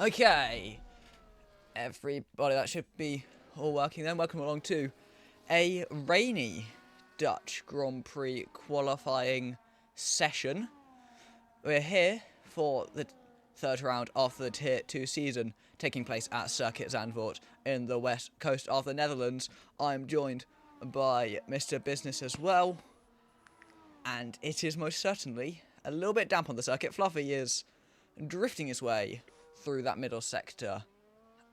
Okay, everybody, that should be all working then. Welcome along to a rainy Dutch Grand Prix qualifying session. We're here for the third round of the Tier 2 season, taking place at Circuit Zandvoort in the west coast of the Netherlands. I'm joined by Mr. Business as well, and it is most certainly a little bit damp on the circuit. Fluffy is drifting his way through that middle sector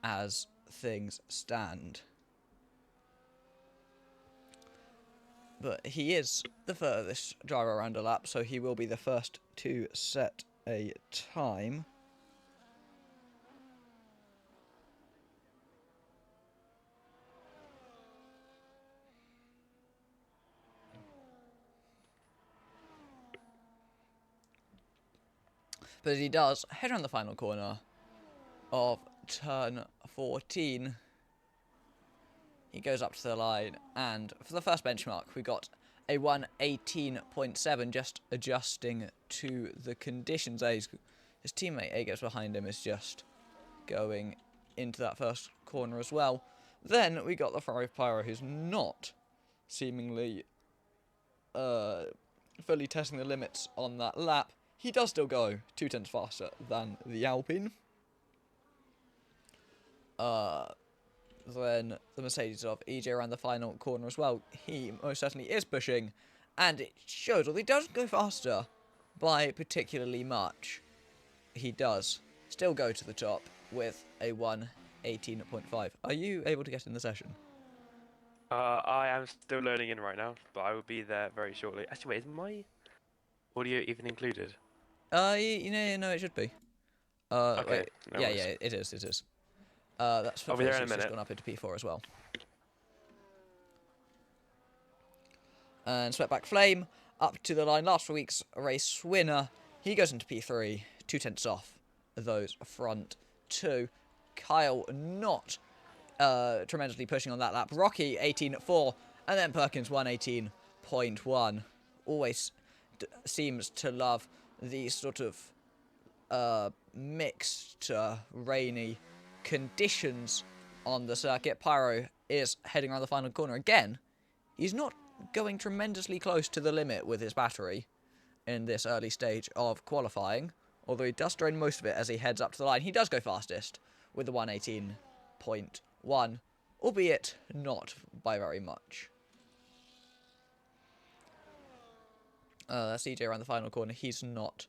as things stand. But he is the furthest driver around a lap, so he will be the first to set a time. But as he does head around the final corner of turn 14, he goes up to the line, and for the first benchmark we got a 1:18.7, just adjusting to the conditions. His teammate Agos behind him is just going into that first corner as well. Then we got the Ferrari Pyro, who's not seemingly fully testing the limits on that lap. He does still go 0.2 faster than the Alpine. Then the Mercedes of EJ around the final corner as well. He most certainly is pushing, and it shows, although he doesn't go faster by particularly much, he does still go to the top with a 1:18.5. Are you able to get in the session? I am still learning in right now, but I will be there very shortly. Actually, wait, is my audio even included? No, it should be. Okay, Wait, no yeah, worries. it is, that's for I'll be there in a who's just minute. gone up into P4 as well. And Sweatback Flame up to the line, last week's race winner. He goes into P3, 0.2 off those front two. Kyle not tremendously pushing on that lap. Rocky 18.4, and then Perkins 1:18.1. Always seems to love these sort of mixed rainy conditions on the circuit. Pyro is heading around the final corner again. He's not going tremendously close to the limit with his battery in this early stage of qualifying, although he does drain most of it as he heads up to the line. He does go fastest with the 1:18.1, albeit not by very much. That's CJ around the final corner. He's not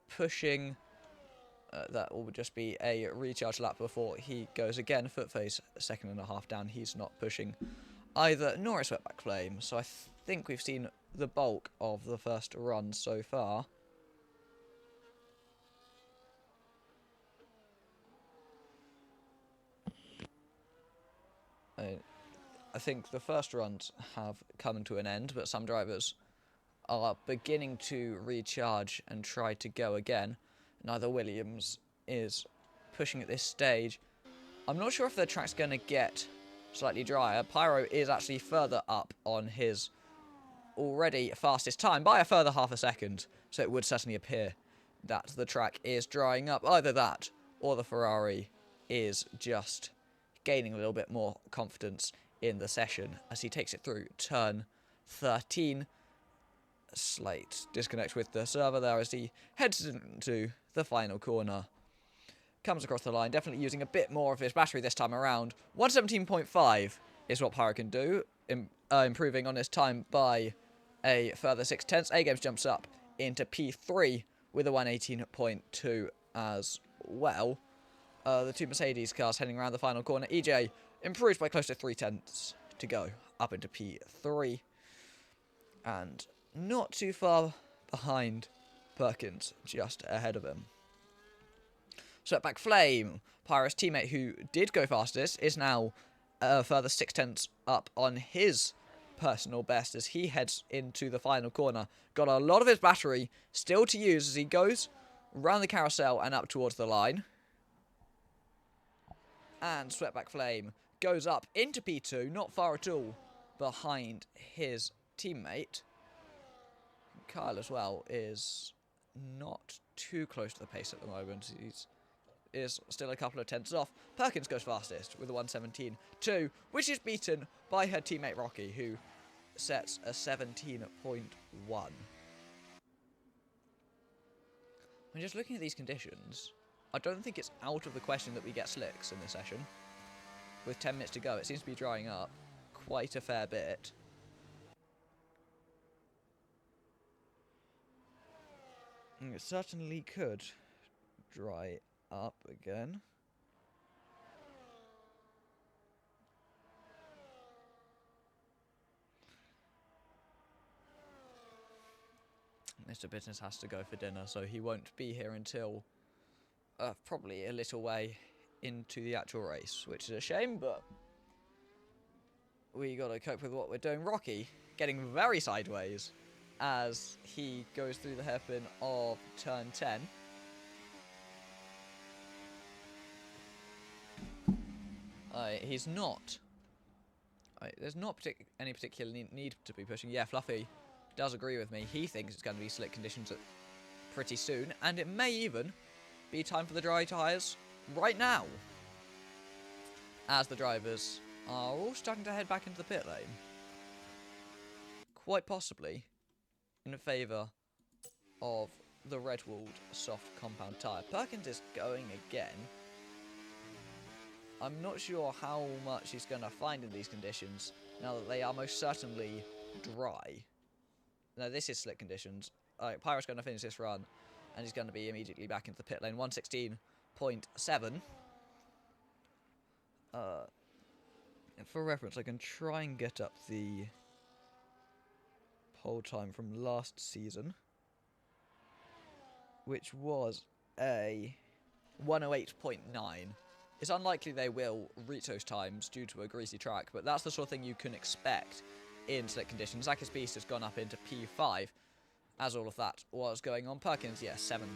pushing. That will just be a recharge lap before he goes again. Foot phase, second and a half down. He's not pushing either, nor a Sweatback Flame. So I think we've seen the bulk of the first run so far. I think the first runs have come to an end, but some drivers are beginning to recharge and try to go again. Neither Williams is pushing at this stage. I'm not sure if the track's going to get slightly drier. Pyro is actually further up on his already fastest time by a further half a second, so it would certainly appear that the track is drying up. Either that or the Ferrari is just gaining a little bit more confidence in the session as he takes it through turn 13. Slight disconnect with the server there as he heads into the final corner. Comes across the line, definitely using a bit more of his battery this time around. 1:17.5 is what Pyro can do, improving on his time by a further 0.6. A-Games jumps up into P3 with a 1:18.2 as well. The two Mercedes cars heading around the final corner. EJ improves by close to 0.3 to go up into P3. And not too far behind Perkins, just ahead of him. Sweatback Flame, Pyro's teammate who did go fastest, is now a further 0.6 up on his personal best as he heads into the final corner. Got a lot of his battery still to use as he goes round the carousel and up towards the line. And Sweatback Flame goes up into P2, not far at all behind his teammate. Kyle as well is not too close to the pace at the moment. He's is still a couple of tenths off. Perkins goes fastest with a 1:17.2, which is beaten by her teammate Rocky, who sets a 17.1. I'm just looking at these conditions. I don't think it's out of the question that we get slicks in this session. With 10 minutes to go, it seems to be drying up quite a fair bit. And it certainly could dry up again. Mr. Business has to go for dinner, so he won't be here until probably a little way into the actual race, which is a shame, but we gotta cope with what we're doing. Rocky getting very sideways as he goes through the hairpin of turn 10. He's not. There's not any particular need to be pushing. Yeah, Fluffy does agree with me. He thinks it's going to be slick conditions pretty soon, and it may even be time for the dry tyres right now, as the drivers are all starting to head back into the pit lane. Quite possibly in favour of the red-walled soft compound tyre. Perkins is going again. I'm not sure how much he's going to find in these conditions, now that they are most certainly dry. Now, this is slick conditions. Pyro's going to finish this run, and he's going to be immediately back into the pit lane. 1:16.7. For reference, I can try and get up the pole time from last season, which was a 1:08.9. It's unlikely they will reach those times due to a greasy track, but that's the sort of thing you can expect in slick conditions. Zakis Beast has gone up into P5 as all of that was going on. Perkins, yeah, 7,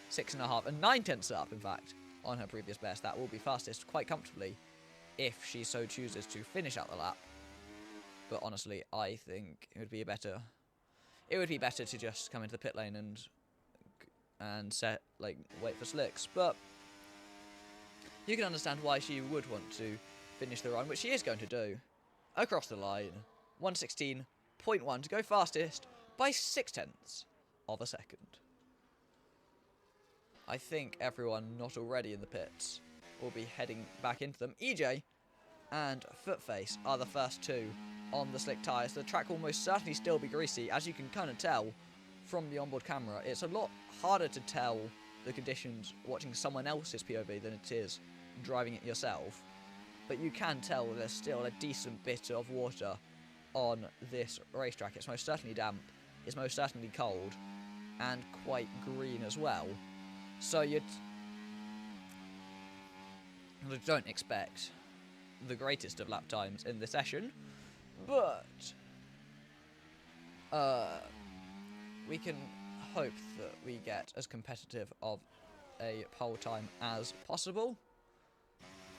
6.5, and 9 tenths up, in fact, on her previous best. That will be fastest quite comfortably if she so chooses to finish out the lap. But honestly, I think it would be better to just come into the pit lane and wait for slicks. But you can understand why she would want to finish the run, which she is going to do. Across the line, 1:16.1 to go fastest by 6 tenths of a second. I think everyone not already in the pits will be heading back into them. EJ and Footface are the first two on the slick tyres. The track will most certainly still be greasy, as you can kind of tell from the onboard camera. It's a lot harder to tell the conditions watching someone else's POV than it is driving it yourself. But you can tell there's still a decent bit of water on this racetrack. It's most certainly damp, it's most certainly cold, and quite green as well. So you don't expect the greatest of lap times in the session, but we can hope that we get as competitive of a pole time as possible.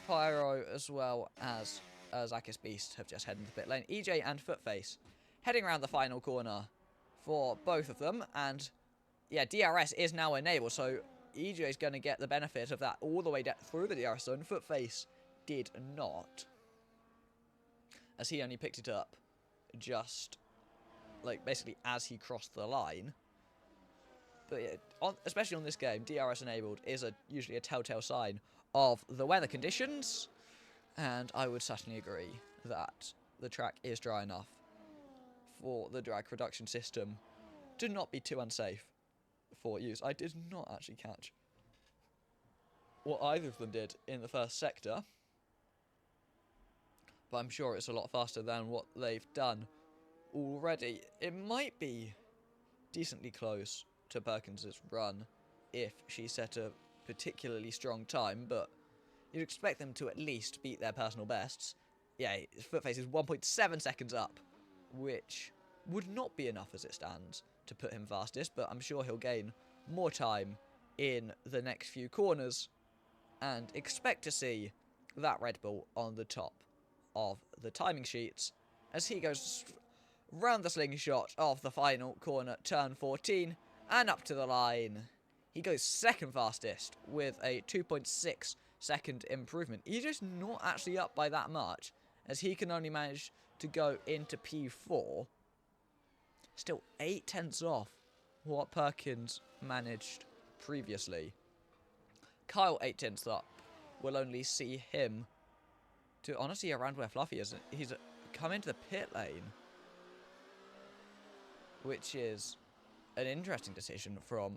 Pyro as well as Zakis Beast have just headed into the pit lane. EJ and Footface heading around the final corner for both of them, and yeah, DRS is now enabled, so EJ is going to get the benefit of that all the way through the DRS zone. Footface did not, as he only picked it up just basically as he crossed the line. But yeah, especially on this game, DRS enabled is usually a telltale sign of the weather conditions, and I would certainly agree that the track is dry enough for the drag reduction system to not be too unsafe for use. I did not actually catch what either of them did in the first sector, but I'm sure it's a lot faster than what they've done already. It might be decently close to Perkins's run if she set a particularly strong time, but you'd expect them to at least beat their personal bests. Yeah, Footface is 1.7 seconds up, which would not be enough as it stands to put him fastest, but I'm sure he'll gain more time in the next few corners, and expect to see that Red Bull on the top of the timing sheets as he goes round the slingshot of the final corner, turn 14, and up to the line. He goes second fastest with a 2.6 second improvement. EJ's not actually up by that much, as he can only manage to go into P4. Still 8 tenths off what Perkins managed previously. Kyle 8 tenths up will only see him to honestly around where Fluffy is. He's come into the pit lane, which is an interesting decision from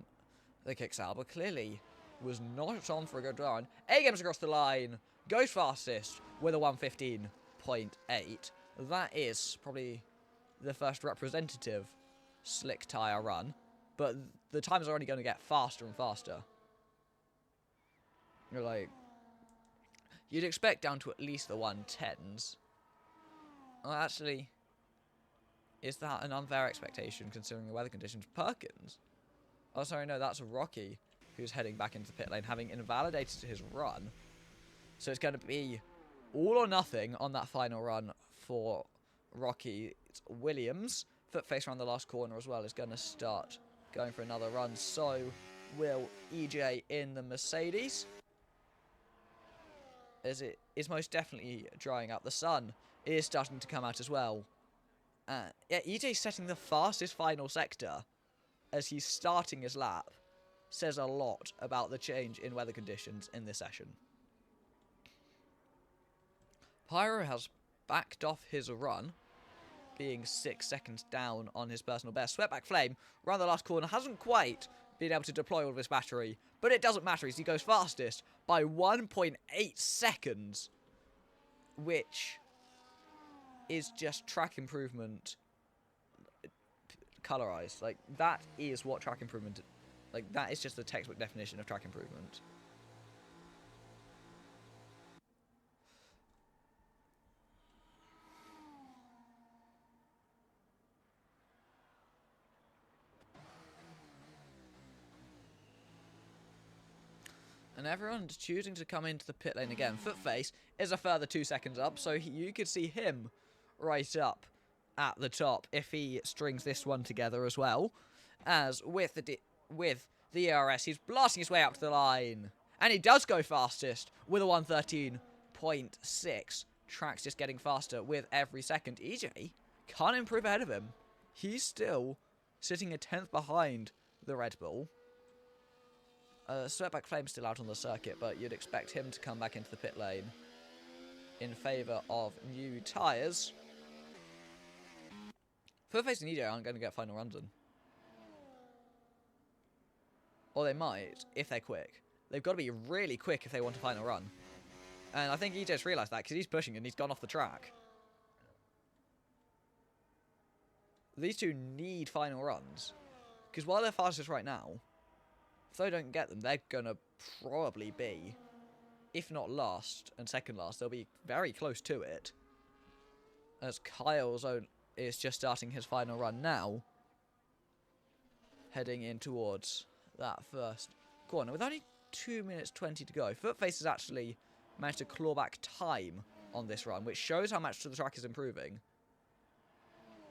the XLR, but clearly was not on for a good run. A-Games across the line, goes fastest with a 1:15.8. That is probably the first representative slick tyre run, but the times are only going to get faster and faster. You're like, you'd expect down to at least the 1:10s. Well, actually, is that an unfair expectation considering the weather conditions? Perkins? Oh, sorry, no, that's Rocky who's heading back into the pit lane, having invalidated his run. So it's going to be all or nothing on that final run for Rocky. It's Williams. Footface around the last corner as well is going to start going for another run. So will EJ in the Mercedes, as it is most definitely drying out. The sun is starting to come out as well. Yeah, EJ's setting the fastest final sector as he's starting his lap. Says a lot about the change in weather conditions in this session. Pyro has backed off his run, being 6 seconds down on his personal best. Sweatback Flame, around the last corner, hasn't quite been able to deploy all of his battery, but it doesn't matter as he goes fastest by 1.8 seconds, which is just track improvement colorized. Like, that is what track improvement, like, that is just the textbook definition of track improvement. And everyone's choosing to come into the pit lane again. Footface is a further 2 seconds up, so you could see him right up at the top if he strings this one together as well. As with the ERS, he's blasting his way up to the line. And he does go fastest with a 1:13.6. Track's just getting faster with every second. EJ can't improve ahead of him. He's still sitting a 10th behind the Red Bull. Sweatback Flame's still out on the circuit, but you'd expect him to come back into the pit lane in favour of new tyres. Footface and EJ aren't going to get final runs in. Or they might, if they're quick. They've got to be really quick if they want a final run. And I think EJ's realised that, because he's pushing and he's gone off the track. These two need final runs. Because while they're fastest right now, if they don't get them, they're going to probably be, if not last and second last, they'll be very close to it. As Kyle's is just starting his final run now, heading in towards that first corner. With only 2 minutes 20 to go, Footface has actually managed to claw back time on this run, which shows how much the track is improving.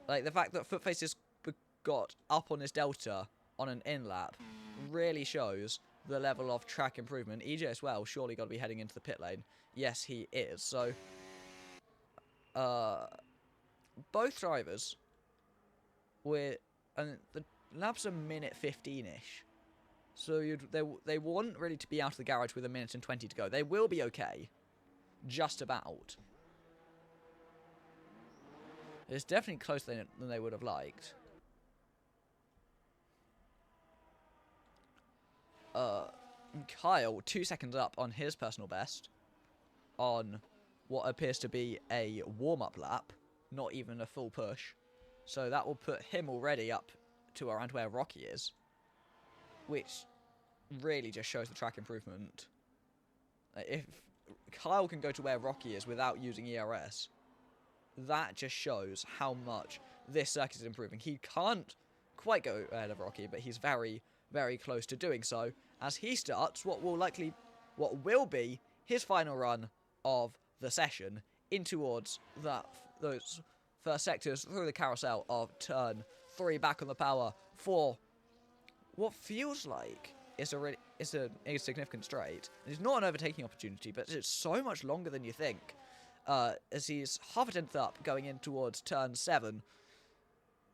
Like, the fact that Footface has got up on his delta on an in-lap really shows the level of track improvement. EJ as well, surely got to be heading into the pit lane. Yes, he is. So, both drivers and the lap's a minute 15-ish. So they want really to be out of the garage with 1:20 to go. They will be okay. Just about. It's definitely closer than they would have liked. Kyle, 2 seconds up on his personal best on what appears to be a warm-up lap, not even a full push. So that will put him already up to around where Rocky is, which really just shows the track improvement. If Kyle can go to where Rocky is without using ERS, that just shows how much this circuit is improving. He can't quite go ahead of Rocky, but he's very, very close to doing so as he starts what will be his final run of the session in towards those first sectors through the carousel of turn 3, back on the power for what feels like it's an insignificant straight. It's not an overtaking opportunity, but it's so much longer than you think. As he's half a tenth up going in towards turn 7.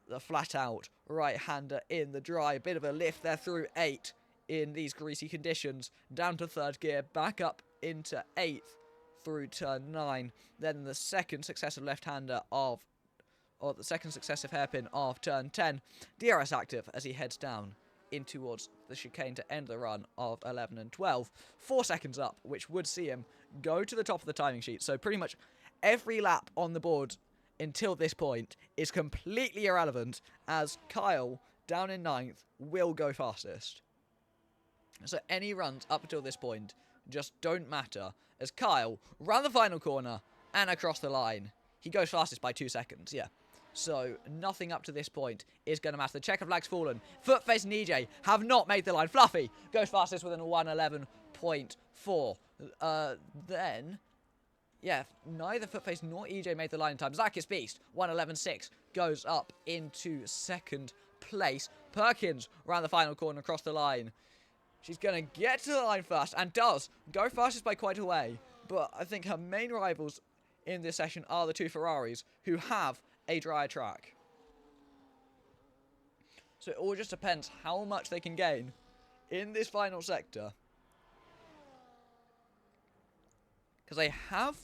The flat out right-hander in the dry. Bit of a lift there through 8 in these greasy conditions. Down to 3rd gear, back up into 8th through turn 9. Then the second successive left-hander or the second successive hairpin of turn 10. DRS active as he heads down in towards the chicane to end the run of 11 and 12. 4 seconds up, which would see him go to the top of the timing sheet. So pretty much every lap on the board until this point is completely irrelevant, as Kyle, down in 9th, will go fastest. So any runs up until this point just don't matter, as Kyle, round the final corner and across the line, he goes fastest by 2 seconds, yeah. So nothing up to this point is going to matter. The checker flag's fallen. Footface and EJ have not made the line. Fluffy goes fastest with a 1:11.4. Then... yeah, neither Footface nor EJ made the line in time. Zakis Beast, 1:11.6, goes up into 2nd place. Perkins around the final corner across the line. She's going to get to the line first and does go fastest by quite a way. But I think her main rivals in this session are the 2 Ferraris, who have a drier track. So it all just depends how much they can gain in this final sector. Because they have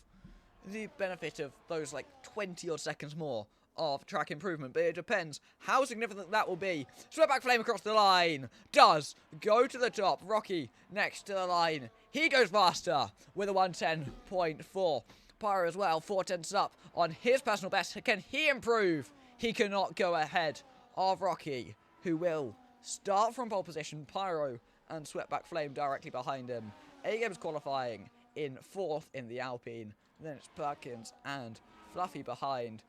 the benefit of those like 20 odd seconds more of track improvement, but it depends how significant that will be. Sweatback Flame across the line does go to the top. Rocky next to the line, he goes faster with a 1:10.4. Pyro as well, 4 tenths up on his personal best. Can he improve? He cannot go ahead of Rocky, who will start from pole position. Pyro and Sweatback Flame directly behind him. A-Games qualifying in 4th in the Alpine. Then it's Perkins and Fluffy behind.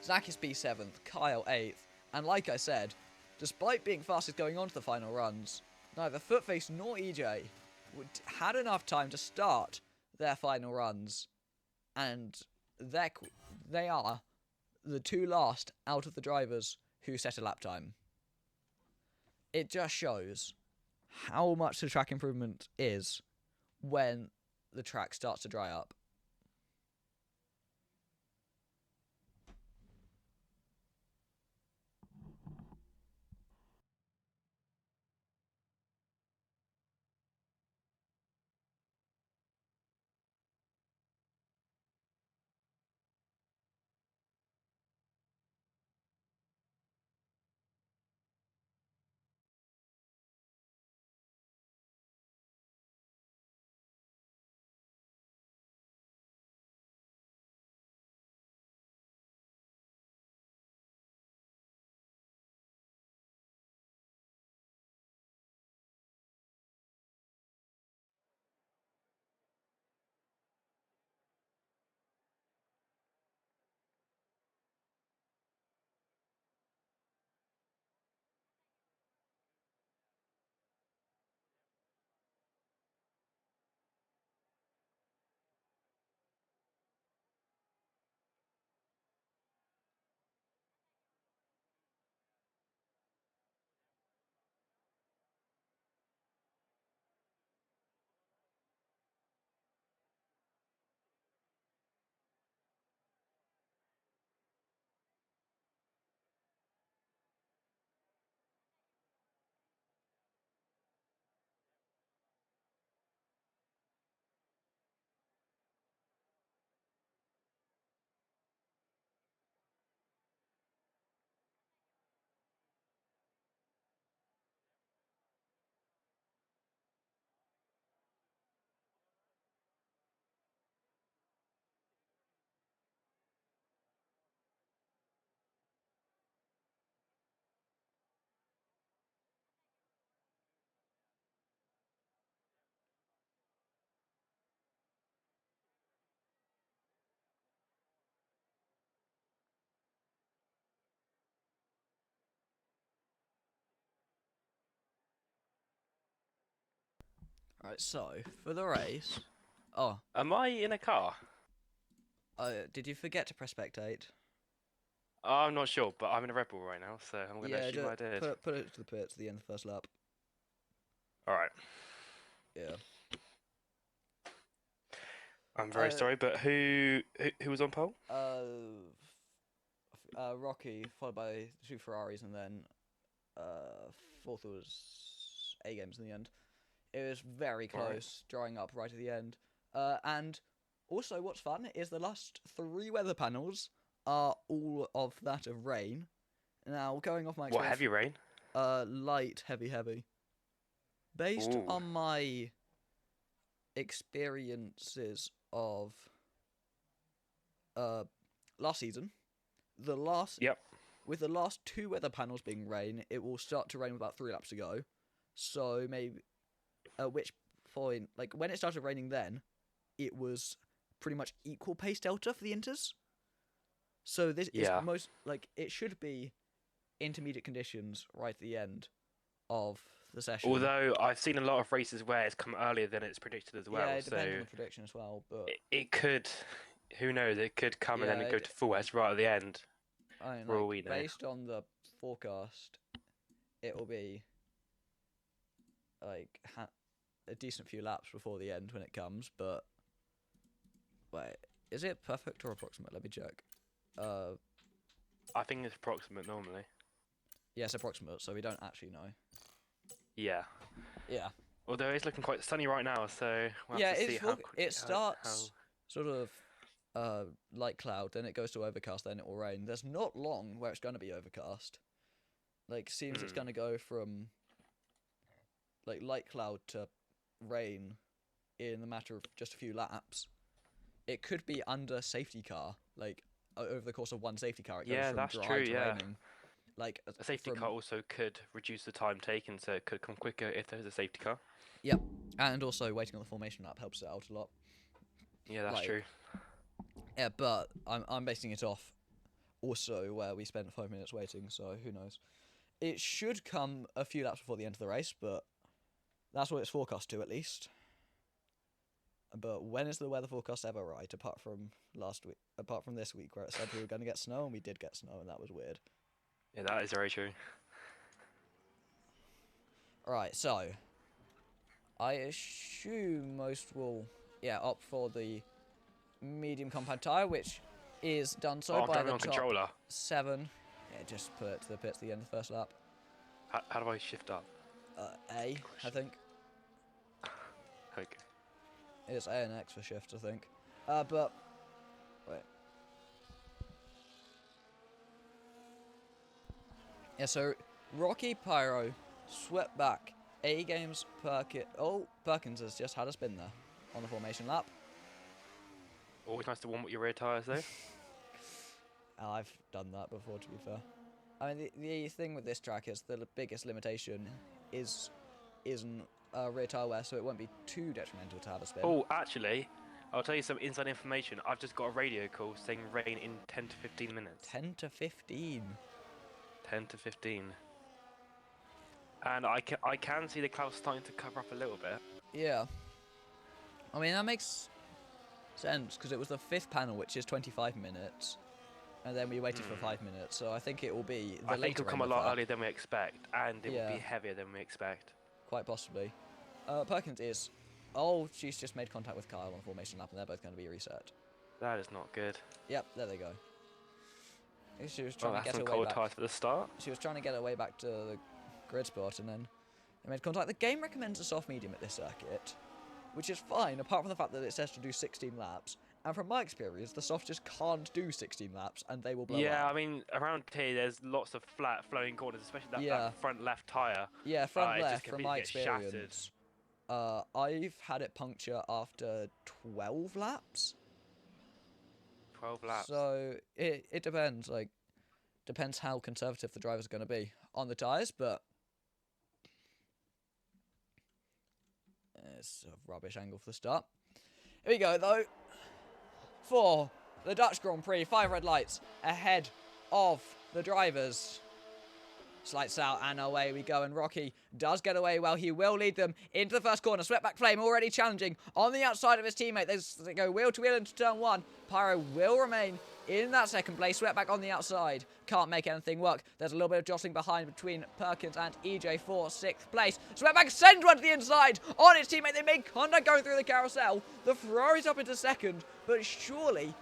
Zakis B 7th, Kyle 8th. And like I said, despite being fastest going on to the final runs, neither Footface nor EJ had enough time to start their final runs. And they are the 2 last out of the drivers who set a lap time. It just shows how much the track improvement is when the track starts to dry up. Alright, so, for the race... Oh, Am I in a car? did you forget to press spectate? I'm not sure, but I'm in a Red Bull right now, so I'm going to assume I did. Put it to the pit to the end of the first lap. All right. Yeah. I'm very sorry, but who was on pole? Rocky, followed by two Ferraris, and then fourth was A Games in the end. It was very All right. close, drawing up right at the end. And also, what's fun is the last three weather panels are all of that of rain. Now, going off my What, experience, heavy rain? light, heavy. Based Ooh. on my experiences of last season, the last Yep. with the last two weather panels being rain, it will start to rain with about 3 laps to go. So maybe at which point, like when it started raining, then it was pretty much equal pace delta for the inters. So this is Yeah. most like it should be intermediate conditions right at the end of the session. Although I've seen a lot of races where it's come earlier than it's predicted as well, yeah, it depends on so the prediction as well. But it could, who knows, it could come and yeah, then go to full west right at the end, I mean, for all like we know. based on the forecast, it will be like a decent few laps before the end when it comes. But wait, is it perfect or approximate? Let me check. I think it's approximate normally. Yeah, it's approximate, so we don't actually know. Yeah. Yeah. Although it's looking quite sunny right now, so we'll Yeah, have to see how it starts sort of light cloud, then it goes to overcast, then it will rain. There's not long where it's going to be overcast. Like, seems it's going to go from like light cloud to rain in the matter of just a few laps. It could be under safety car, like over the course of one safety car. It goes from that's dry true, to yeah. raining. Like A safety car also could reduce the time taken, so it could come quicker if there's a safety car. Yep, and also waiting on the formation lap helps it out a lot. Yeah, that's true. Yeah, but I'm basing it off also where we spent 5 minutes waiting, so who knows. It should come a few laps before the end of the race, but that's what it's forecast to at least. But when is the weather forecast ever right? Apart from this week where it said we were going to get snow, and we did get snow, and that was weird. Yeah, that is very true. Right, so I assume most will opt for the medium compound tyre, which is done so by the top controller. 7. Yeah, just put it to the pits at the end of the first lap. How do I shift up? A, I think. Okay. It's A and X for shift, I think. But wait. Yeah, so Rocky Pyro swept back. A Games Perkins has just had a spin there on the formation lap. Always nice to warm up your rear tyres though. I've done that before, to be fair. I mean, the thing with this track is the biggest limitation isn't rear tyre wear, so it won't be too detrimental to have a spin. Oh, actually, I'll tell you some inside information. I've just got a radio call saying rain in 10 to 15 minutes. 10 to 15? 10 to 15. And I can see the clouds starting to cover up a little bit. Yeah. I mean, that makes sense, because it was the 5th panel, which is 25 minutes. And then we waited for 5 minutes, so I think it will be the later. I think it'll come a lot earlier than we expect, and it will be heavier than we expect. Quite possibly. Perkins is... Oh, she's just made contact with Kyle on the formation lap, and they're both going to be reset. That is not good. Yep, there they go. She was trying to get some her cold way back. tires for the start. She was trying to get her way back to the grid spot, and then they made contact. The game recommends a soft medium at this circuit, which is fine, apart from the fact that it says to do 16 laps. And from my experience, the soft just can't do 16 laps, and they will blow up. Yeah, I mean, around here, there's lots of flat flowing corners, especially that front left tyre. Yeah, front left, from my experience. I've had it puncture after 12 laps. 12 laps. So it depends. Like, depends how conservative the driver's going to be on the tyres, but it's a rubbish angle for the start. Here we go, though. For the Dutch Grand Prix, 5 red lights ahead of the drivers. Lights out and away we go, and Rocky does get away well. He will lead them into the first corner. Swept back Flame already challenging on the outside of his teammate. They go wheel to wheel into turn 1. Pyro will remain in that second place. Sweatback on the outside. Can't make anything work. There's a little bit of jostling behind between Perkins and EJ for 6th place. Sweatback sends one to the inside on his teammate. They make contact going through the carousel. The Ferrari's up into second, but surely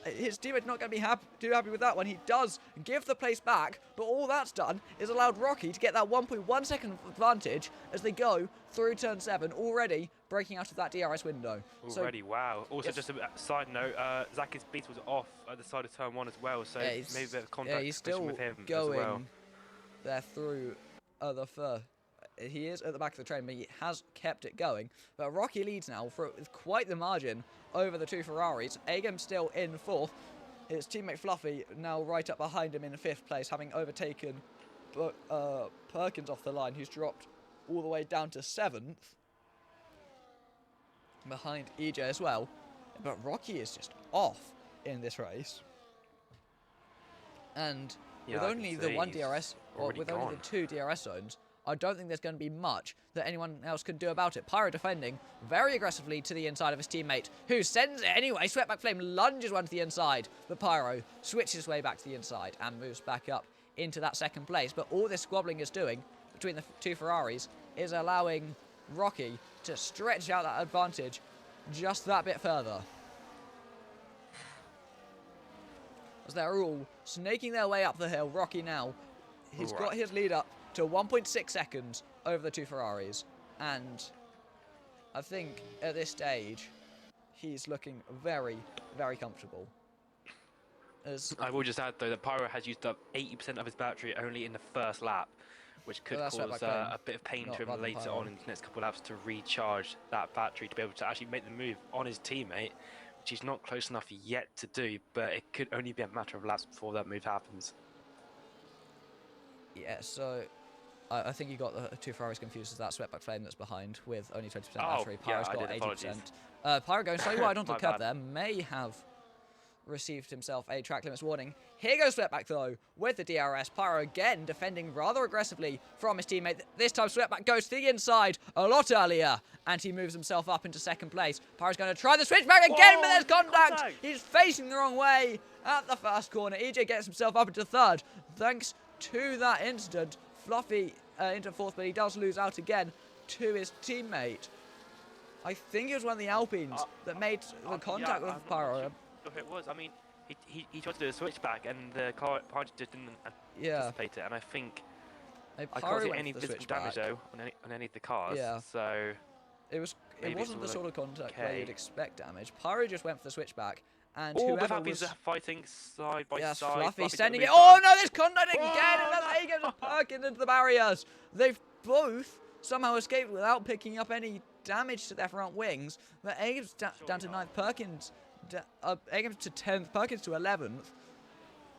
his teammate's not going to be too happy with that one. He does give the place back, but all that's done is allowed Rocky to get that 1.1 second advantage as they go through turn 7, already breaking out of that DRS window. Already, wow. Also, just a side note, Zakis Beats was off at the side of turn 1 as well, so maybe a bit of contact he's still with him going as well. There through the first. He is at the back of the train, but he has kept it going. But Rocky leads now with quite the margin over the 2 Ferraris. Agam still in 4th. His teammate Fluffy now right up behind him in 5th place, having overtaken Perkins off the line, who's dropped all the way down to 7th. Behind EJ as well. But Rocky is just off in this race. And with only the 1 DRS, or with only the 2 DRS zones, I don't think there's going to be much that anyone else can do about it. Pyro defending very aggressively to the inside of his teammate, who sends it anyway. Sweatback Flame lunges one to the inside, but Pyro switches his way back to the inside and moves back up into that 2nd place. But all this squabbling is doing between the 2 Ferraris is allowing Rocky to stretch out that advantage just that bit further. As they're all snaking their way up the hill, Rocky now, he's got his lead up to 1.6 seconds over the 2 Ferraris, and I think at this stage he's looking very, very comfortable. I will just add though that Pyro has used up 80% of his battery only in the first lap, which could cause a bit of pain to him later on in the next couple of laps to recharge that battery to be able to actually make the move on his teammate, which he's not close enough yet to do, but it could only be a matter of laps before that move happens. Yeah, so I think you got the 2 Ferraris confused as that Sweatback Flame that's behind with only 20% battery. Pyro's got 80%. Pyro going slightly wide onto the curb there, may have received himself a track limits warning. Here goes Sweatback though with the DRS. Pyro again defending rather aggressively from his teammate. This time Sweatback goes to the inside a lot earlier and he moves himself up into 2nd place. Pyro's going to try the switchback again, but there's contact. He's facing the wrong way at the first corner. EJ gets himself up into 3rd thanks to that incident. Fluffy into 4th, but he does lose out again to his teammate. I think it was one of the Alpines that made the contact with Pyro. If it was, I mean, he tried to do a switchback and the car just didn't anticipate it, and I think I can't see any physical damage though on any of the cars. Yeah. So it wasn't the sort of contact where you'd expect damage. Pyro just went for the switchback, and whoever was fighting side by side. Fluffy sending it. Oh no, there's contact again, and that's how he gets Perkins into the barriers. They've both somehow escaped without picking up any damage to their front wings. But Agam's down to 9th, Perkins. Agam's to 10th, Perkins to 11th,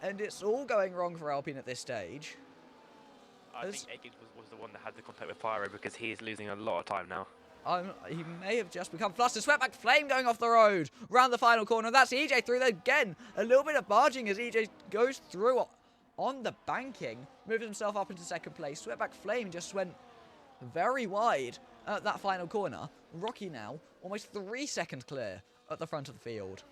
and it's all going wrong for Alpine at this stage. I think Agams was the one that had the contact with Pyro because he is losing a lot of time now. He may have just become flustered. Sweatback Flame going off the road round the final corner. That's EJ through there again. A little bit of barging as EJ goes through on the banking, moves himself up into 2nd place. Sweatback Flame just went very wide at that final corner. Rocky now almost 3 seconds clear at the front of the field.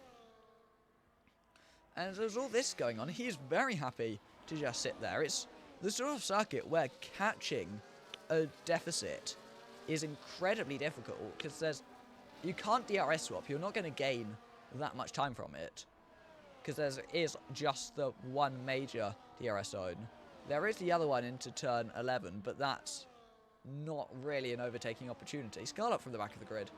And there's all this going on. He's very happy to just sit there. It's the sort of circuit where catching a deficit is incredibly difficult because you can't DRS swap. You're not going to gain that much time from it because there is just the one major DRS zone. There is the other one into turn 11, but that's not really an overtaking opportunity. Scarlet from the back of the grid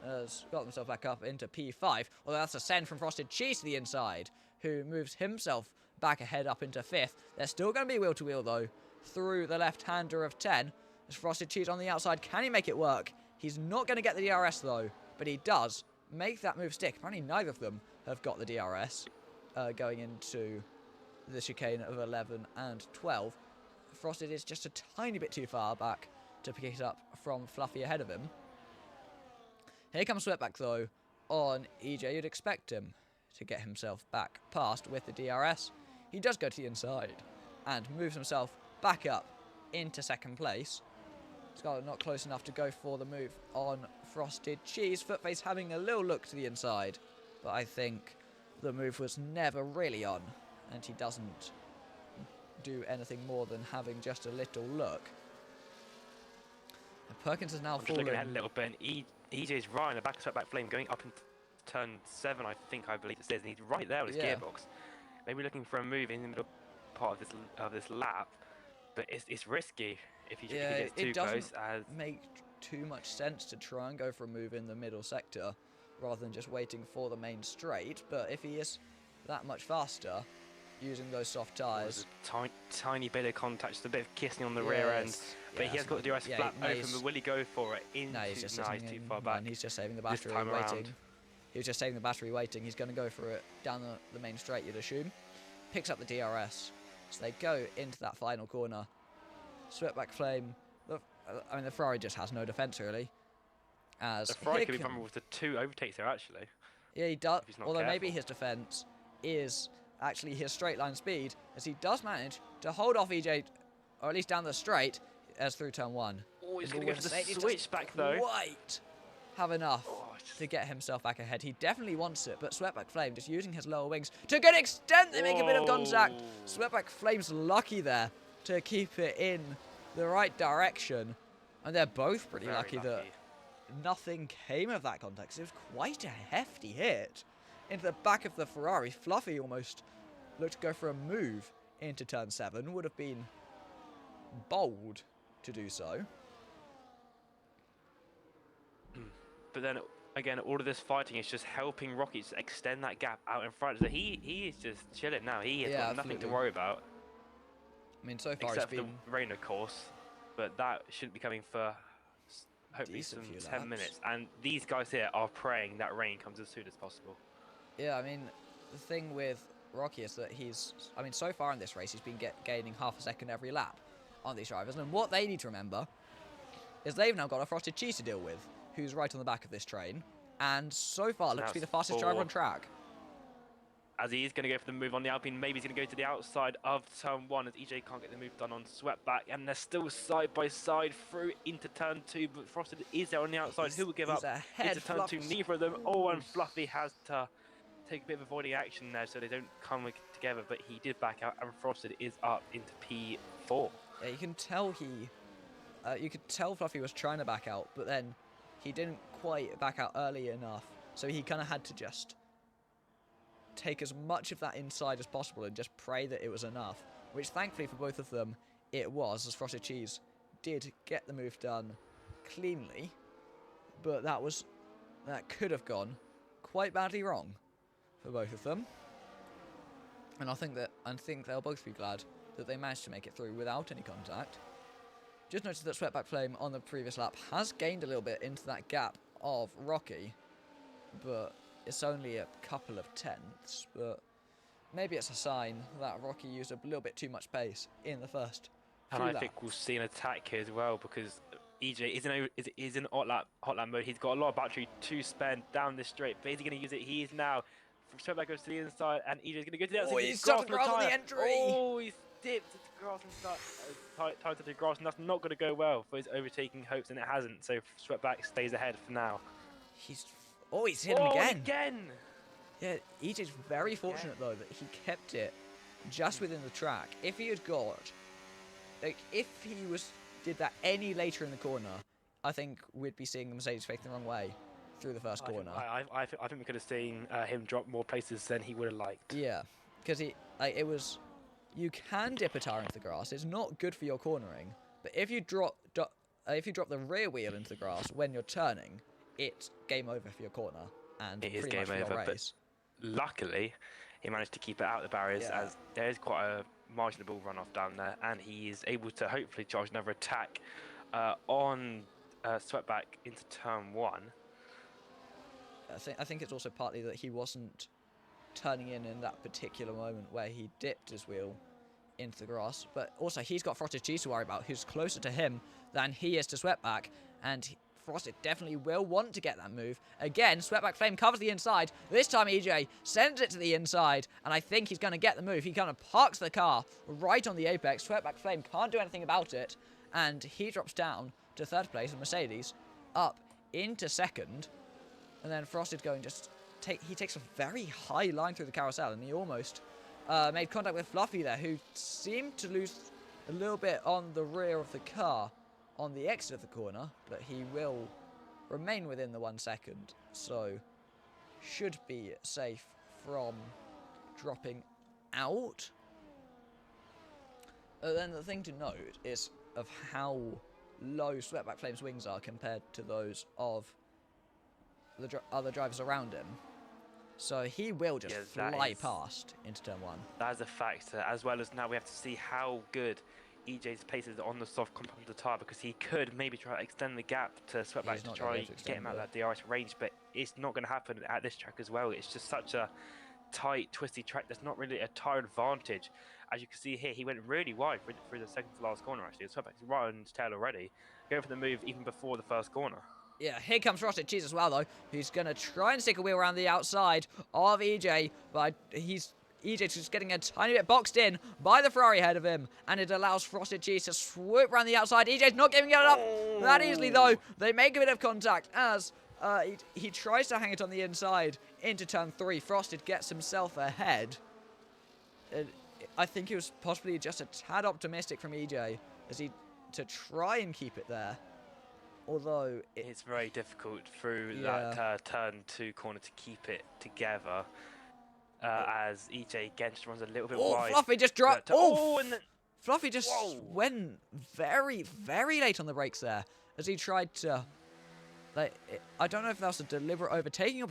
has got himself back up into P5, although that's a send from Frosted Cheese to the inside, who moves himself back ahead up into 5th. They're still going to be wheel-to-wheel, though, through the left-hander of 10. There's Frosted Cheese on the outside. Can he make it work? He's not going to get the DRS, though, but he does make that move stick. Apparently, neither of them have got the DRS going into the chicane of 11 and 12. Frosted is just a tiny bit too far back to pick it up from Fluffy ahead of him. Here comes Sweatback, though, on EJ. You'd expect him to get himself back past with the DRS. He does go to the inside and moves himself back up into 2nd place. Scarlet not close enough to go for the move on Frosted Cheese. Footface having a little look to the inside, but I think the move was never really on, and he doesn't do anything more than having just a little look. And Perkins is now falling. Looking ahead a little bit, and EJ's right in the back of Sweatback Flame, going up into turn 7, I believe it says, and he's right there with his gearbox. Maybe looking for a move in the middle part of this lap, but it's risky if he gets too close. It doesn't make too much sense to try and go for a move in the middle sector rather than just waiting for the main straight, but if he is that much faster using those soft tyres... Tiny bit of contact, just a bit of kissing on the rear end, but he has got the DRS flap open, but will he go for it? No, he's just too far back. He's just saving the battery waiting. Around. He was just saving the battery waiting. He's going to go for it down the main straight, you'd assume. Picks up the DRS. So they go into that final corner. Sweatback Flame. I mean, the Ferrari just has no defence, really. As the Ferrari could be vulnerable with the 2 overtakes there, actually. Yeah, he does. Although careful. Maybe his defence is actually his straight line speed, as he does manage to hold off EJ, or at least down the straight, as through turn 1. Oh, he's going to go for the switch back, though. Quite have enough to get himself back ahead. He definitely wants it, but Sweatback Flame just using his lower wings to a good extent. They make a bit of contact. Sweatback Flame's lucky there to keep it in the right direction, and they're both pretty lucky that nothing came of that contact. It was quite a hefty hit into the back of the Ferrari. Fluffy almost looked to go for a move into turn 7. Would have been bold to do so. But then again, all of this fighting is just helping Rocky to extend that gap out in front. So he is just chilling now. He has got nothing to worry about. I mean, so far except it's been the rain, of course, but that shouldn't be coming for hopefully some 10 minutes. And these guys here are praying that rain comes as soon as possible. Yeah, I mean, the thing with Rocky is that so far in this race, he's been gaining half a second every lap on these drivers. And what they need to remember is they've now got a Frosted Cheese to deal with, who's right on the back of this train, and so far looks to be the fastest driver on track. As he is going to go for the move on the Alpine, maybe he's going to go to the outside of turn 1 as EJ can't get the move done on Sweatback, and they're still side by side through into turn 2, but Frosted is there on the outside. Who will give up into turn 2? Neither of them. Oh, and Fluffy has to take a bit of avoiding action there so they don't come together, but he did back out, and Frosted is up into P4. Yeah, you can tell Fluffy was trying to back out, but then he didn't quite back out early enough, so he kind of had to just take as much of that inside as possible and just pray that it was enough, which thankfully for both of them it was, as Frosted Cheese did get the move done cleanly, but that could have gone quite badly wrong for both of them. And I think they'll both be glad that they managed to make it through without any contact. Just noticed that Sweatback Flame on the previous lap has gained a little bit into that gap of Rocky, but it's only a couple of tenths. But maybe it's a sign that Rocky used a little bit too much pace in the first few laps. think we'll see an attack here as well, because EJ is in hot lap mode. He's got a lot of battery to spend down this straight, but is he going to use it? He is now. Sweatback goes to the inside, and EJ's going to go to the outside. Oh, he's stuck grass on the entry! Oh, he's dipped into grass and tied to the grass, and that's not going to go well for his overtaking hopes, and it hasn't. So Sweatback stays ahead for now. He's hit him again. Yeah, EJ's very fortunate though that he kept it just within the track. If he had did that any later in the corner, I think we'd be seeing the Mercedes face the wrong way through the first corner. I think we could have seen him drop more places than he would have liked. Yeah, because you can dip a tire into the grass. It's not good for your cornering, but if you drop the rear wheel into the grass when you're turning, it's game over for your corner, and it is game over. But luckily, he managed to keep it out of the barriers, as there is quite a marginable runoff down there, and he is able to hopefully charge another attack on Sweatback into turn 1. I think it's also partly that he wasn't turning in that particular moment where he dipped his wheel into the grass, but also he's got Frosted Cheese to worry about, who's closer to him than he is to Sweatback, and Frosted definitely will want to get that move. Again, Sweatback Flame covers the inside. This time EJ sends it to the inside, and I think he's going to get the move. He kind of parks the car right on the apex. Sweatback Flame can't do anything about it, and he drops down to 3rd place, and Mercedes up into 2nd. And then Frosted going just he takes a very high line through the carousel, and he almost made contact with Fluffy there, who seemed to lose a little bit on the rear of the car on the exit of the corner, but he will remain within the 1 second, so should be safe from dropping out. Then the thing to note is of how low Sweatback Flame's wings are compared to those of the other drivers around him. So he will just fly past into turn 1. That is a factor, as well as now we have to see how good EJ's pace is on the soft compound of the tyre, because he could maybe try to extend the gap to Sweatback to try to get him out of that DRS range, but it's not going to happen at this track as well. It's just such a tight, twisty track. There's not really a tyre advantage. As you can see here, he went really wide through the second to last corner, actually. Sweatback's right on his tail already, going for the move even before the first corner. Yeah, here comes Frosted Cheese as well, though, who's going to try and stick a wheel around the outside of EJ, but EJ's just getting a tiny bit boxed in by the Ferrari ahead of him, and it allows Frosted Cheese to swoop around the outside. EJ's not giving it up that easily, though. They make a bit of contact as he tries to hang it on the inside into turn 3. Frosted gets himself ahead. I think it was possibly just a tad optimistic from EJ to try and keep it there. Although it's very difficult through that turn 2 corner to keep it together. As EJ again just runs a little bit wide. Fluffy just dropped. Fluffy just went very, very late on the brakes there as he tried to. I don't know if that was a deliberate overtaking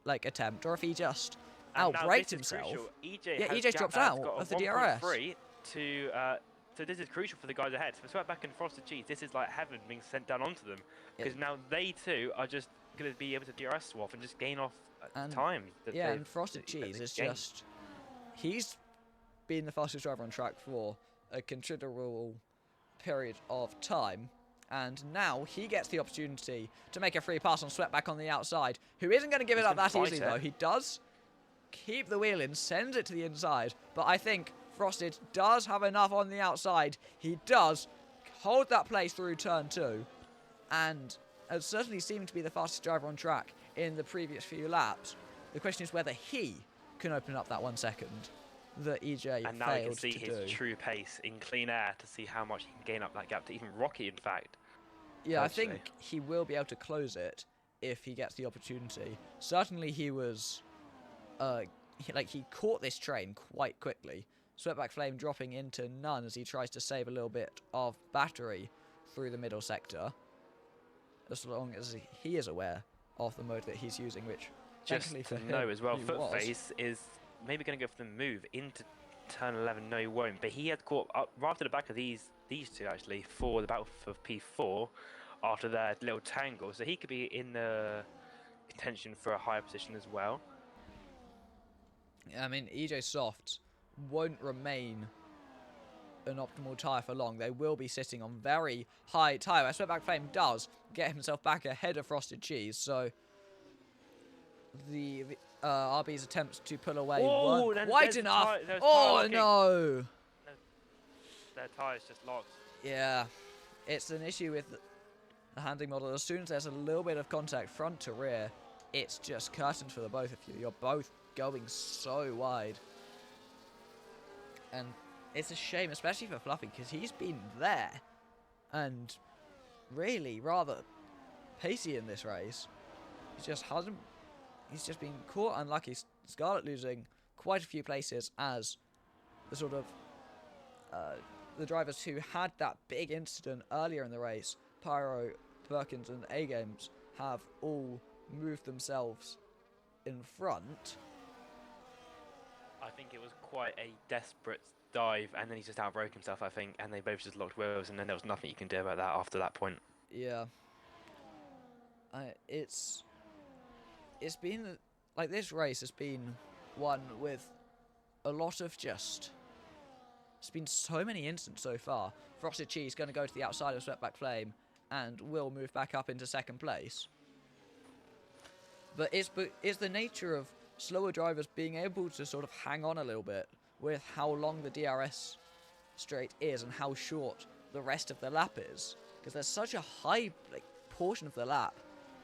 attempt or if he just outbraked himself. EJ drops out of the DRS. So this is crucial for the guys ahead. For Sweatback and Frosted Cheese, this is like heaven being sent down onto them, because now they too are just going to be able to DRS swap and just gain off time. And Frosted Cheese is just... He's been the fastest driver on track for a considerable period of time, and now he gets the opportunity to make a free pass on Sweatback on the outside, who isn't going to give it up that easily, though. He does keep the wheel in, sends it to the inside, but I think Frosted does have enough on the outside. He does hold that place through turn 2, and has certainly seemed to be the fastest driver on track in the previous few laps. The question is whether he can open up that 1 second that EJ failed to do. And now you can see his true pace in clean air to see how much he can gain up that gap to even Rocky, in fact. Yeah, I think he will be able to close it if he gets the opportunity. Certainly he was... he caught this train quite quickly. Sweatback Flame dropping into none as he tries to save a little bit of battery through the middle sector. As long as he is aware of the mode that he's using, which just to know as well, Footface is maybe going to go for the move into turn 11. No, he won't. But he had caught up right after the back of these two actually for the battle for P4 after their little tangle, so he could be in the contention for a higher position as well. I mean, EJ Softs won't remain an optimal tyre for long. They will be sitting on very high tyre. Sweatback Flame does get himself back ahead of Frosted Cheese, so the RB's attempts to pull away weren't quite enough. No! Their tyre's just locked. Yeah, it's an issue with the handling model. As soon as there's a little bit of contact front to rear, it's just curtains for the both of you. You're both going so wide. And it's a shame, especially for Fluffy, because he's been there and really rather pacey in this race. He's just been caught unlucky. Scarlet losing quite a few places as the sort of the drivers who had that big incident earlier in the race, Pyro, Perkins and A-Games, have all moved themselves in front. I think it was quite a desperate dive, and then he just outbroke himself, I think, and they both just locked wheels, and then there was nothing you can do about that after that point. Yeah. It's been, like, this race has been one with a lot of just... It's been so many incidents so far. Frosted Cheese going to go to the outside of Sweatback Flame and will move back up into second place. But it's the nature of slower drivers being able to sort of hang on a little bit with how long the DRS straight is and how short the rest of the lap is. Because there's such a high portion of the lap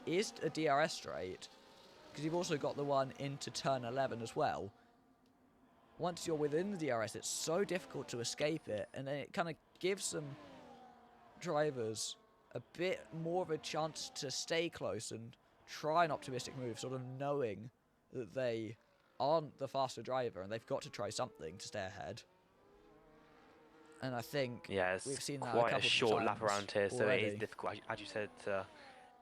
is a DRS straight because you've also got the one into turn 11 as well. Once you're within the DRS, it's so difficult to escape it, and then it kind of gives some drivers a bit more of a chance to stay close and try an optimistic move, sort of knowing that they aren't the faster driver and they've got to try something to stay ahead. And I think we've seen that quite a short lap around here, so already. it is difficult, as you said, to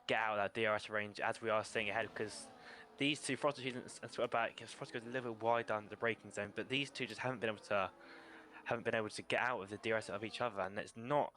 get out of that DRS range as we are staying ahead, because these two, Frosted Cheese and Sweatback, Frosted goes a little bit wide down the braking zone, but these two just haven't been able to get out of the DRS of each other, and it's not.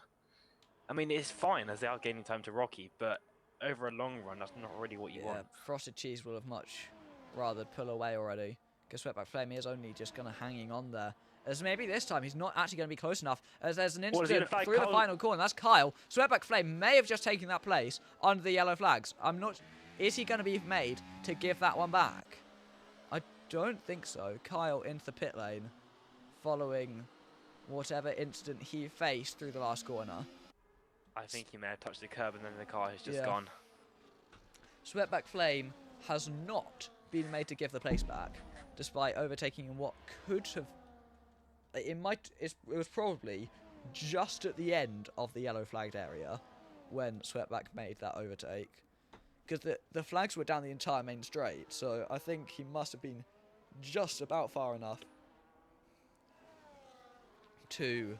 I mean, it's fine as they are gaining time to Rocky, but over a long run, that's not really what you want. Frosted Cheese will have much rather pull away already, because Sweatback Flame is only just kind of hanging on there. As maybe this time he's not actually going to be close enough, as there's an incident through the final corner. That's Kyle. Sweatback Flame may have just taken that place under the yellow flags. I'm not. Is he going to be made to give that one back? I don't think so. Kyle into the pit lane, following whatever incident he faced through the last corner. I think he may have touched the curb and then the car has just gone. Sweatback Flame has not been made to give the place back, despite overtaking what could have. It was probably just at the end of the yellow flagged area when Sweatback made that overtake, because the flags were down the entire main straight, so I think he must have been just about far enough to.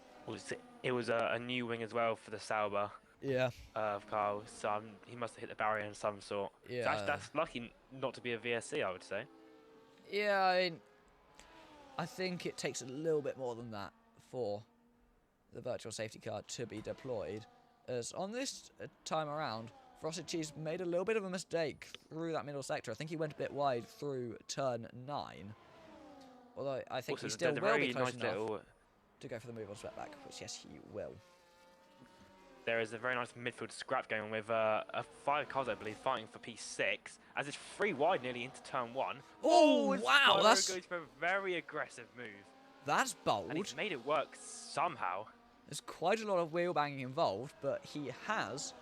It was a new wing as well for the Sauber. Yeah. Of Kyle, so he must have hit the barrier in some sort. Yeah. So that's lucky not to be a VSC, I would say. Yeah, I think it takes a little bit more than that for the virtual safety car to be deployed. As on this time around, Frosted Cheese made a little bit of a mistake through that middle sector. I think he went a bit wide through turn 9. Although I think also, he still will be close nice enough to go for the move on Sweatback, which yes, he will. There is a very nice midfield scrap going on with 5 cars, I believe, fighting for P6, as it's 3 wide nearly into turn 1. Oh, wow! That's goes for a very aggressive move. That's bold. And he's made it work somehow. There's quite a lot of wheel banging involved, but he has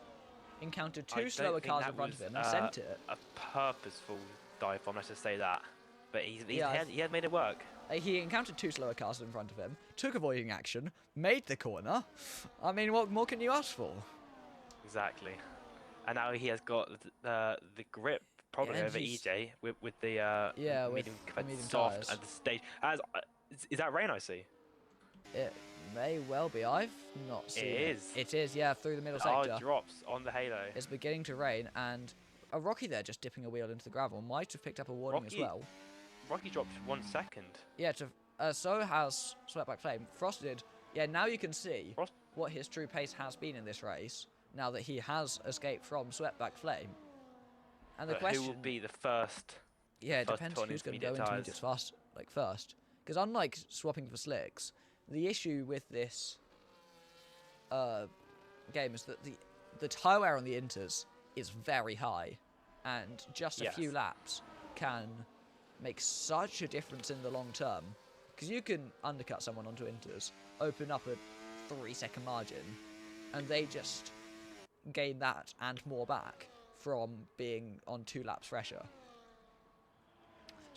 encountered 2 slower cars in front of him and sent it. A purposeful dive bomb, let's just say that. But he had made it work. He encountered 2 slower cars in front of him, took avoiding action, made the corner. I mean, what more can you ask for? Exactly. And now he has got the grip probably over EJ with the medium soft tires. at the stage. Is that rain I see? It may well be. I've not seen it. It is, yeah, through the middle sector. Drops on the halo. It's beginning to rain, and a Rocky there just dipping a wheel into the gravel might have picked up a warning as well. Rocky dropped 1 second. Yeah, so has Sweatback Flame. Frosted, yeah, now you can see what his true pace has been in this race, now that he has escaped from Sweatback Flame. And the question... who will be the first? Yeah, it depends who's going to go into it first. Because unlike swapping for slicks, the issue with this game is that the tyre wear on the inters is very high, and just a few laps can make such a difference in the long term, because you can undercut someone onto inters, open up a 3-second margin, and they just gain that and more back from being on 2 laps fresher.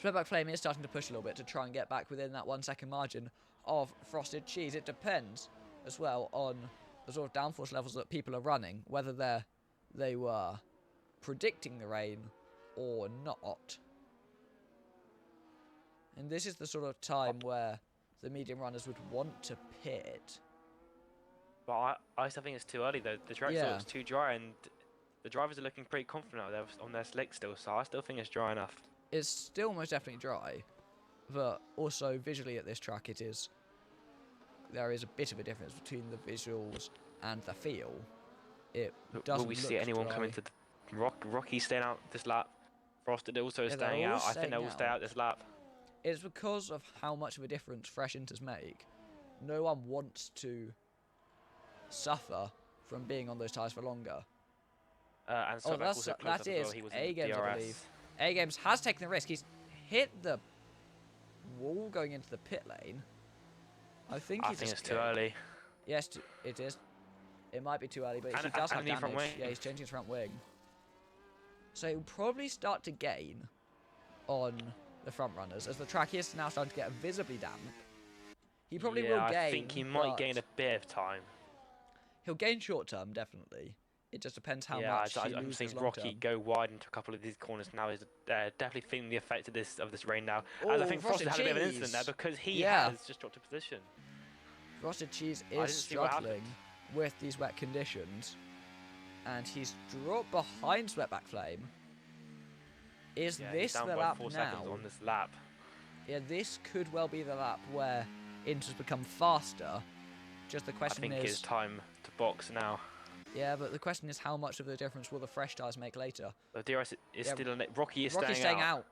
Sweatback Flame is starting to push a little bit to try and get back within that 1-second margin of Frosted Cheese. It depends as well on the sort of downforce levels that people are running, whether they were predicting the rain or not. And this is the sort of time where the medium runners would want to pit. But I still think it's too early though. The track looks too dry, and the drivers are looking pretty confident on their slick still, so I still think it's dry enough. It's still most definitely dry, but also visually at this track there is a bit of a difference between the visuals and the feel. It doesn't Will we see anyone dry. coming to the Rocky staying out this lap? Frosted also staying out. I think they'll all stay out this lap. It's because of how much of a difference fresh inters make. No one wants to suffer from being on those tyres for longer. And so that is A-Games, I believe. A-Games has taken the risk. He's hit the wall going into the pit lane. I think it's too early. Yes, it is. It might be too early, but he does have damage. Yeah, he's changing his front wing. So he'll probably start to gain on the front runners, as the track is now starting to get visibly damp. He probably yeah, will gain. I think he might gain a bit of time. He'll gain short term, definitely. It just depends how much he I'm loses seeing long Rocky term. go wide into a couple of these corners now. He's definitely feeling the effect of this rain now. Ooh, and I think Frosted Frosted had a bit of an incident there because he has just dropped a position. Frosted Cheese is struggling with these wet conditions, and he's dropped behind Sweatback Flame. Is this down the by lap 4 now? seconds on this lap. Yeah, this could well be the lap where Inters become faster. Just the question I think it's time to box now. Yeah, but the question is how much of the difference will the fresh tyres make later? The DRS is still in it. Rocky's staying out.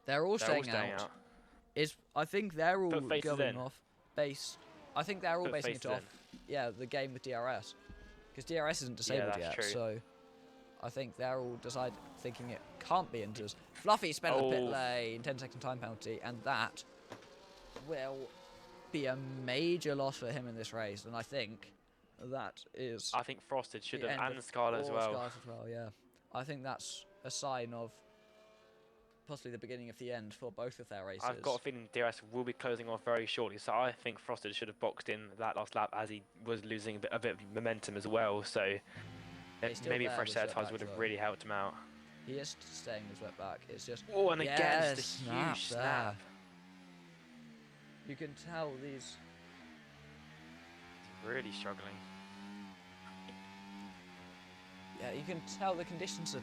They're all staying out. I think they're all going off base. I think they're all basing it off. Yeah, the game with DRS, because DRS isn't disabled yet. True. So I think they're all thinking it can't be Inters. Fluffy spent the pit lane, 10-second time penalty, and that will be a major loss for him in this race. And I think that is. I think Frosted should have, and Scarlet as well. Scarlet as well, yeah. I think that's a sign of possibly the beginning of the end for both of their races. I've got a feeling DRS will be closing off very shortly, so I think Frosted should have boxed in that last lap as he was losing a bit of momentum as well. So maybe a fresh set of tyres would have really helped him out. He is staying his wet back. It's just and again, it's a huge snap. You can tell these. Really struggling. Yeah, you can tell the conditions are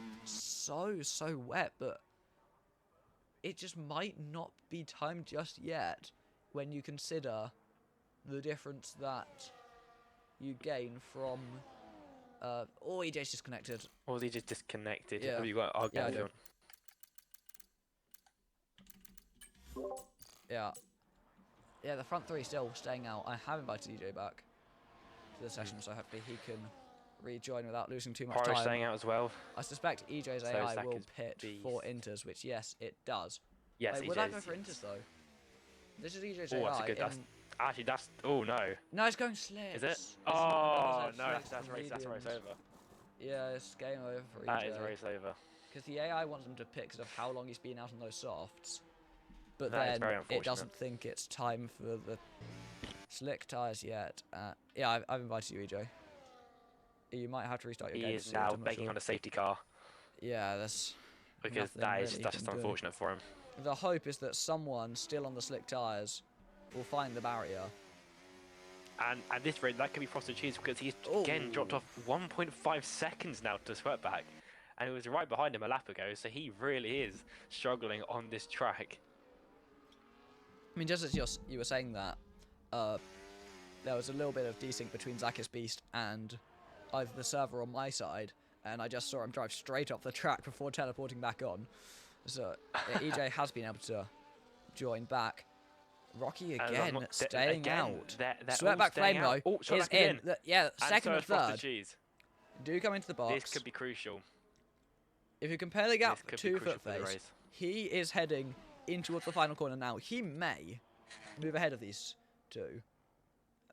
so wet, but it just might not be time just yet when you consider the difference that you gain from. EJ's disconnected. Or he just disconnected. Yeah. Have you got our I do. Yeah. Yeah, the front three still staying out. I have invited EJ back to the session, so hopefully he can rejoin without losing too much time. Staying out as well. I suspect EJ's AI will pit for Inters, which yes, it does. Yes, would I go for Inters though? This is EJ's AI. That's a good. That's No, it's going slicks. Is it? Oh no, that's race over. Yeah, it's game over for EJ. That is race over. Because the AI wants him to pit because of how long he's been out on those softs. But then it doesn't think it's time for the slick tyres yet. Yeah, I've invited you, EJ. You might have to restart your game. He is now begging on a safety car. Yeah, that's because that's just unfortunate for him. The hope is that someone still on the slick tyres will find the barrier. And at this rate, that could be Frosted Cheese because he's again dropped off 1.5 seconds now to Sweatback. And it was right behind him a lap ago, so he really is struggling on this track. I mean, just as you were saying that, there was a little bit of desync between Zakis Beast and either the server on my side, and I just saw him drive straight off the track before teleporting back on. So EJ has been able to join back. Rocky again staying out. Sweatback Flame though is in. Second and third. Do come into the box. This could be crucial. If you compare the gap to Footface, he is heading in towards the final corner now. He may move ahead of these two,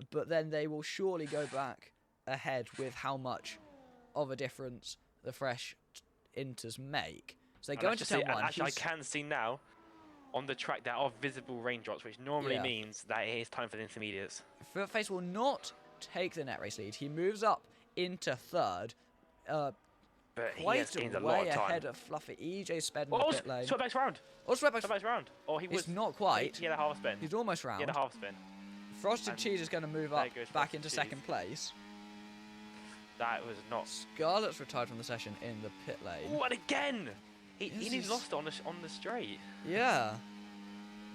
but then they will surely go back ahead with how much of a difference the fresh Inters make. So they go into turn one. Actually, I can see now on the track there are visible raindrops, which normally means that it is time for the intermediates. Footface will not take the net race lead. He moves up into third. But quite a way ahead of Fluffy. EJ sped in the pit lane. Sweatback's round. Sweatback's round. He was. It's not quite. He had a half spin. He's almost round. He had a half spin. Frosted Cheese is going to move up back into second place. That was not. Scarlet's retired from the session in the pit lane. Oh, and again! He nearly lost on the straight. Yeah.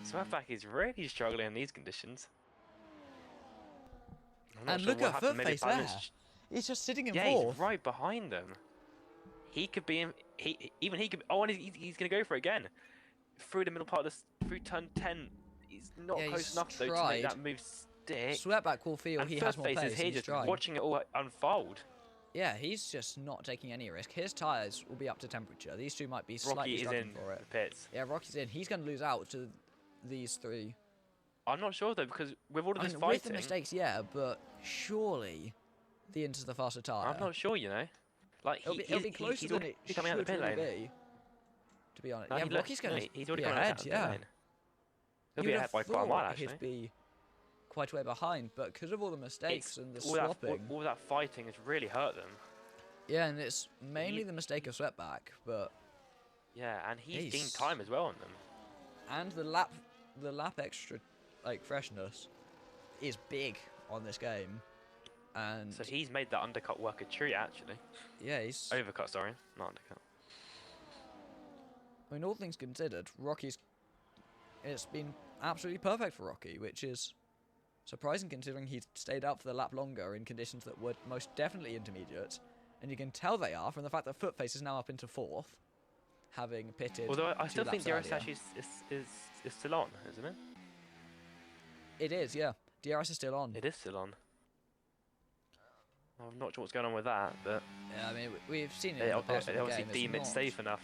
Sweatback is really struggling in these conditions. And look at Footface there. He's just sitting in fourth. Yeah, he's right behind them. He could be in. He could. Oh, and he's going to go for it again. Through the middle part of this, through turn 10. He's not close enough though to make that move stick. Sweatback will feel he has more pace. Is here just watching it all unfold. Yeah, he's just not taking any risk. His tyres will be up to temperature. These two might be slightly struggling for it. The pits. Yeah, Rocky's in. He's going to lose out to these three. I'm not sure though, because with all of this fighting... With the mistakes, yeah, but surely the Inter's the faster tyre. I'm not sure, you know. Like, it'll be closer than it should really be. to be honest. No, yeah, Rocky's going to he's already be gone ahead, yeah. He'll be ahead by quite a mile, actually. He'd be quite a way behind, but because of all the mistakes and the swapping... all that fighting has really hurt them. Yeah, and it's mainly the mistake of Sweatback, but... Yeah, and he's gained time as well on them. And the lap extra, like, freshness is big on this game. And so he's made that undercut work a treat, actually. Yeah, he's... Overcut, sorry, not undercut. I mean, all things considered, it's been absolutely perfect for Rocky, which is surprising considering he stayed out for the lap longer in conditions that were most definitely intermediate. And you can tell they are from the fact that Footface is now up into 4th, having pitted. Although I still think DRS actually is still on, isn't it? It is, yeah. DRS is still on. It is still on. I'm not sure what's going on with that, but... Yeah, I mean, we've seen it in the past. They obviously deem it safe enough.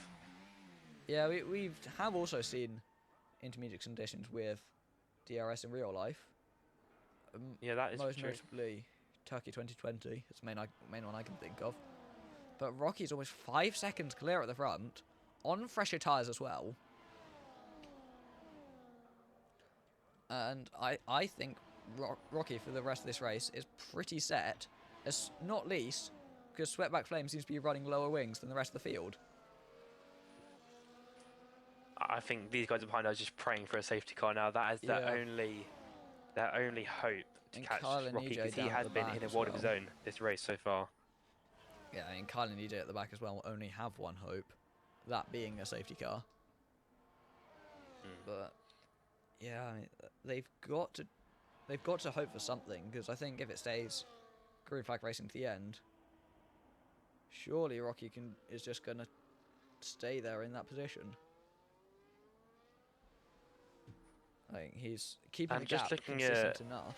Yeah, we have also seen intermediate conditions with DRS in real life. Yeah, that is most true. notably Turkey 2020. It's the main one I can think of. But Rocky's almost 5 seconds clear at the front, on fresher tyres as well. And I think Rocky for the rest of this race is pretty set, as not least because Sweatback Flame seems to be running lower wings than the rest of the field. I think these guys behind are just praying for a safety car now. That is their only hope to catch Rocky, because he has been in a world of his own this race so far. Yeah, I mean, Kyle and EJ at the back as well only have one hope, that being a safety car. But yeah, I mean, they've got to hope for something, because I think if it stays green flag racing to the end, surely Rocky is just gonna stay there in that position. I think he's keeping the gap consistent enough.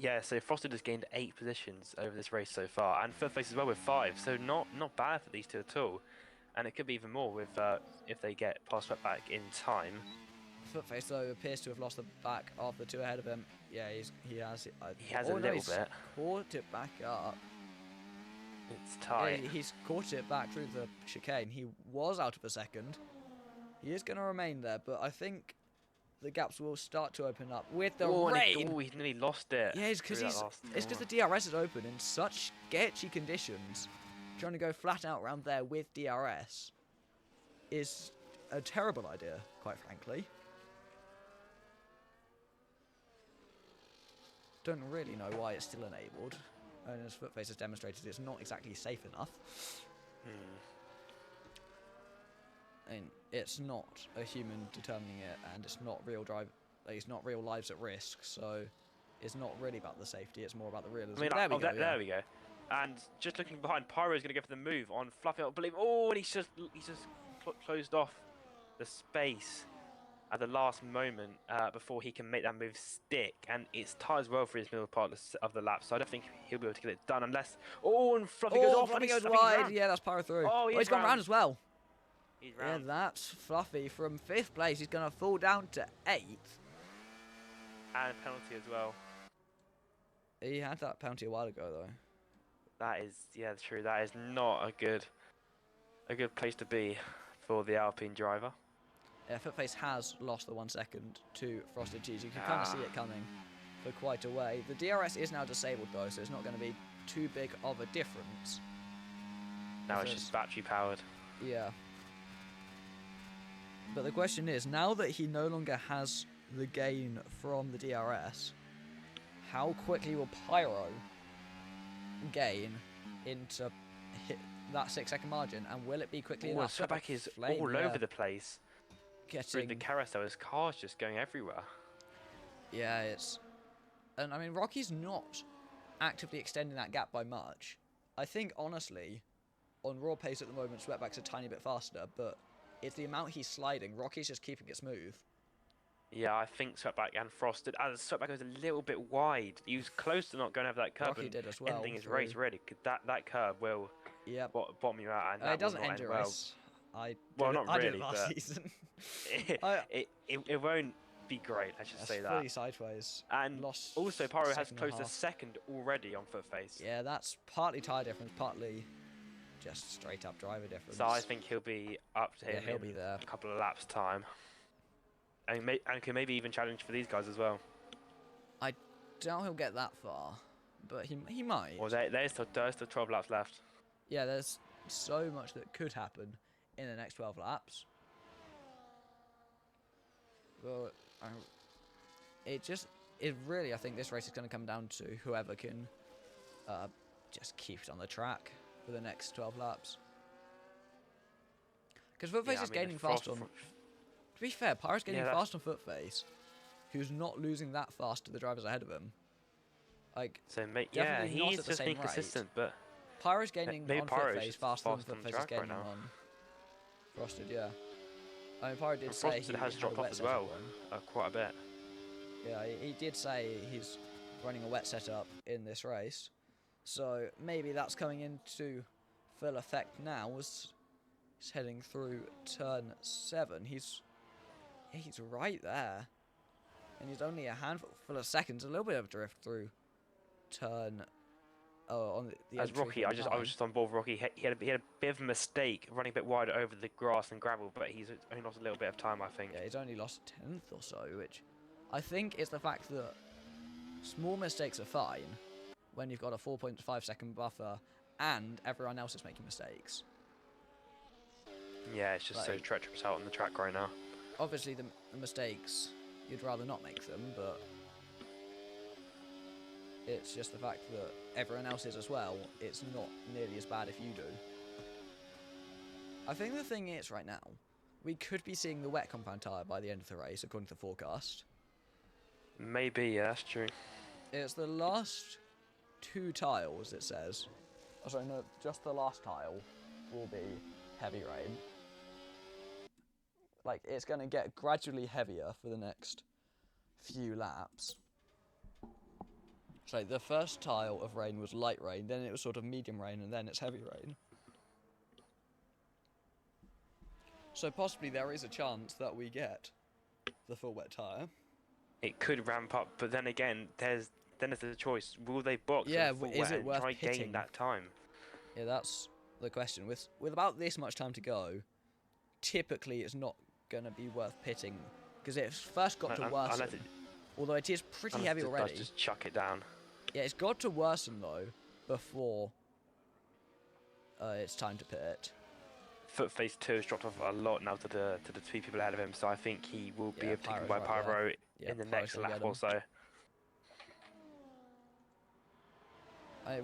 Yeah, so Frosted has gained 8 positions over this race so far, and Footface as well with 5, so not bad for these two at all. And it could be even more with if they get past Sweatback in time. Footface though appears to have lost the back of the 2 ahead of him. Yeah, he has. He has a little bit. Caught it back up. It's tight. Yeah, he's caught it back through the chicane. He was out of a second. He is going to remain there, but I think the gaps will start to open up with the rain. He nearly lost it. Yeah, it's because the DRS is open in such sketchy conditions. Trying to go flat out around there with DRS is a terrible idea, quite frankly. Don't really know why it's still enabled, and as Footface has demonstrated, it's not exactly safe enough. And it's not a human determining it, and it's not it's not real lives at risk, so it's not really about the safety, it's more about the realism. I mean, there we go. And just looking behind, Pyro's going to go for the move on Fluffy, I believe. Oh, and he's just closed off the space at the last moment before he can make that move stick, and it's tight as well for his middle part of the lap, so I don't think he'll be able to get it done unless... Oh, and Fluffy goes off. Fluffy goes wide. Yeah, that's Pyro through. Oh, he's gone round as well. He's round. Yeah, that's Fluffy from 5th place. He's going to fall down to 8th. And penalty as well. He had that penalty a while ago, though. That is, yeah, true. That is not a good place to be for the Alpine driver. Yeah, Footface has lost the 1 second to Frosted Cheese. You can kind of see it coming for quite a way. The DRS is now disabled, though, so it's not going to be too big of a difference. Now it's just battery powered. Yeah. But the question is, now that he no longer has the gain from the DRS, how quickly will Pyro gain into that 6 second margin, and will it be quickly enough? Sweatback is all over the place. Through the carousel, his car's just going everywhere. Yeah, and I mean, Rocky's not actively extending that gap by much. I think, honestly, on raw pace at the moment, Sweatback's a tiny bit faster, but it's the amount he's sliding. Rocky's just keeping it smooth. Yeah, I think Sweatback and Frosted. As Sweatback goes a little bit wide, he was close to not going over that curve. Rocky did as well. Ending his race ready. That curve will bottom you out, and that it doesn't end your race. Not really, last season. it won't be great. I should say that. Fully sideways. And also, Pyro has closed a second already on Footface. Yeah, that's partly tyre difference, partly just straight up driver difference. So I think he'll be up to him. Yeah, he'll be there. A couple of laps time, and can maybe even challenge for these guys as well. I doubt he'll get that far, but he might. Well, there's still 12 laps left. Yeah, there's so much that could happen in the next 12 laps. Well, really, I think this race is going to come down to whoever can just keep it on the track for the next 12 laps. Because Footface is gaining fast on... To be fair, Pyro's gaining fast on Footface, who's not losing that fast to the drivers ahead of him. Like, so he's just being consistent, but... Pyro's gaining on Footface faster than Footface is gaining right on Frosted, yeah. I mean, Pyro did say he has dropped off as well, quite a bit. Yeah, he did say he's running a wet setup in this race. So maybe that's coming into full effect now as he's heading through turn 7. He's right there. And he's only a handful of seconds, a little bit of drift through turn on the as Rocky, I was just on board with Rocky. He had a bit of a mistake running a bit wider over the grass and gravel, but he's only lost a little bit of time, I think. Yeah, he's only lost a tenth or so, which I think is the fact that small mistakes are fine when you've got a 4.5 second buffer and everyone else is making mistakes. Yeah, it's just so treacherous out on the track right now. Obviously, the mistakes, you'd rather not make them, but it's just the fact that everyone else is as well. It's not nearly as bad if you do. I think the thing is, right now, we could be seeing the wet compound tyre by the end of the race, according to the forecast. Maybe, yeah, that's true. It's the last 2 tiles, it says. Oh, sorry, no, just the last tile will be heavy rain. Like, it's going to get gradually heavier for the next few laps. So the first tile of rain was light rain, then it was sort of medium rain, and then it's heavy rain. So possibly there is a chance that we get the full wet tyre. It could ramp up, but then again, there's the choice. Will they box? Yeah, full is wet it worth try pitting? Gain that time? Yeah, that's the question. With about this much time to go, typically it's not going to be worth pitting because it's first got to worsen. Although it is pretty heavy already. Just chuck it down. Yeah, it's got to worsen though before it's time to pit. Footface 2 has dropped off a lot now to the 2 people ahead of him, so I think he will be overtaken by Pyro in the next lap or so.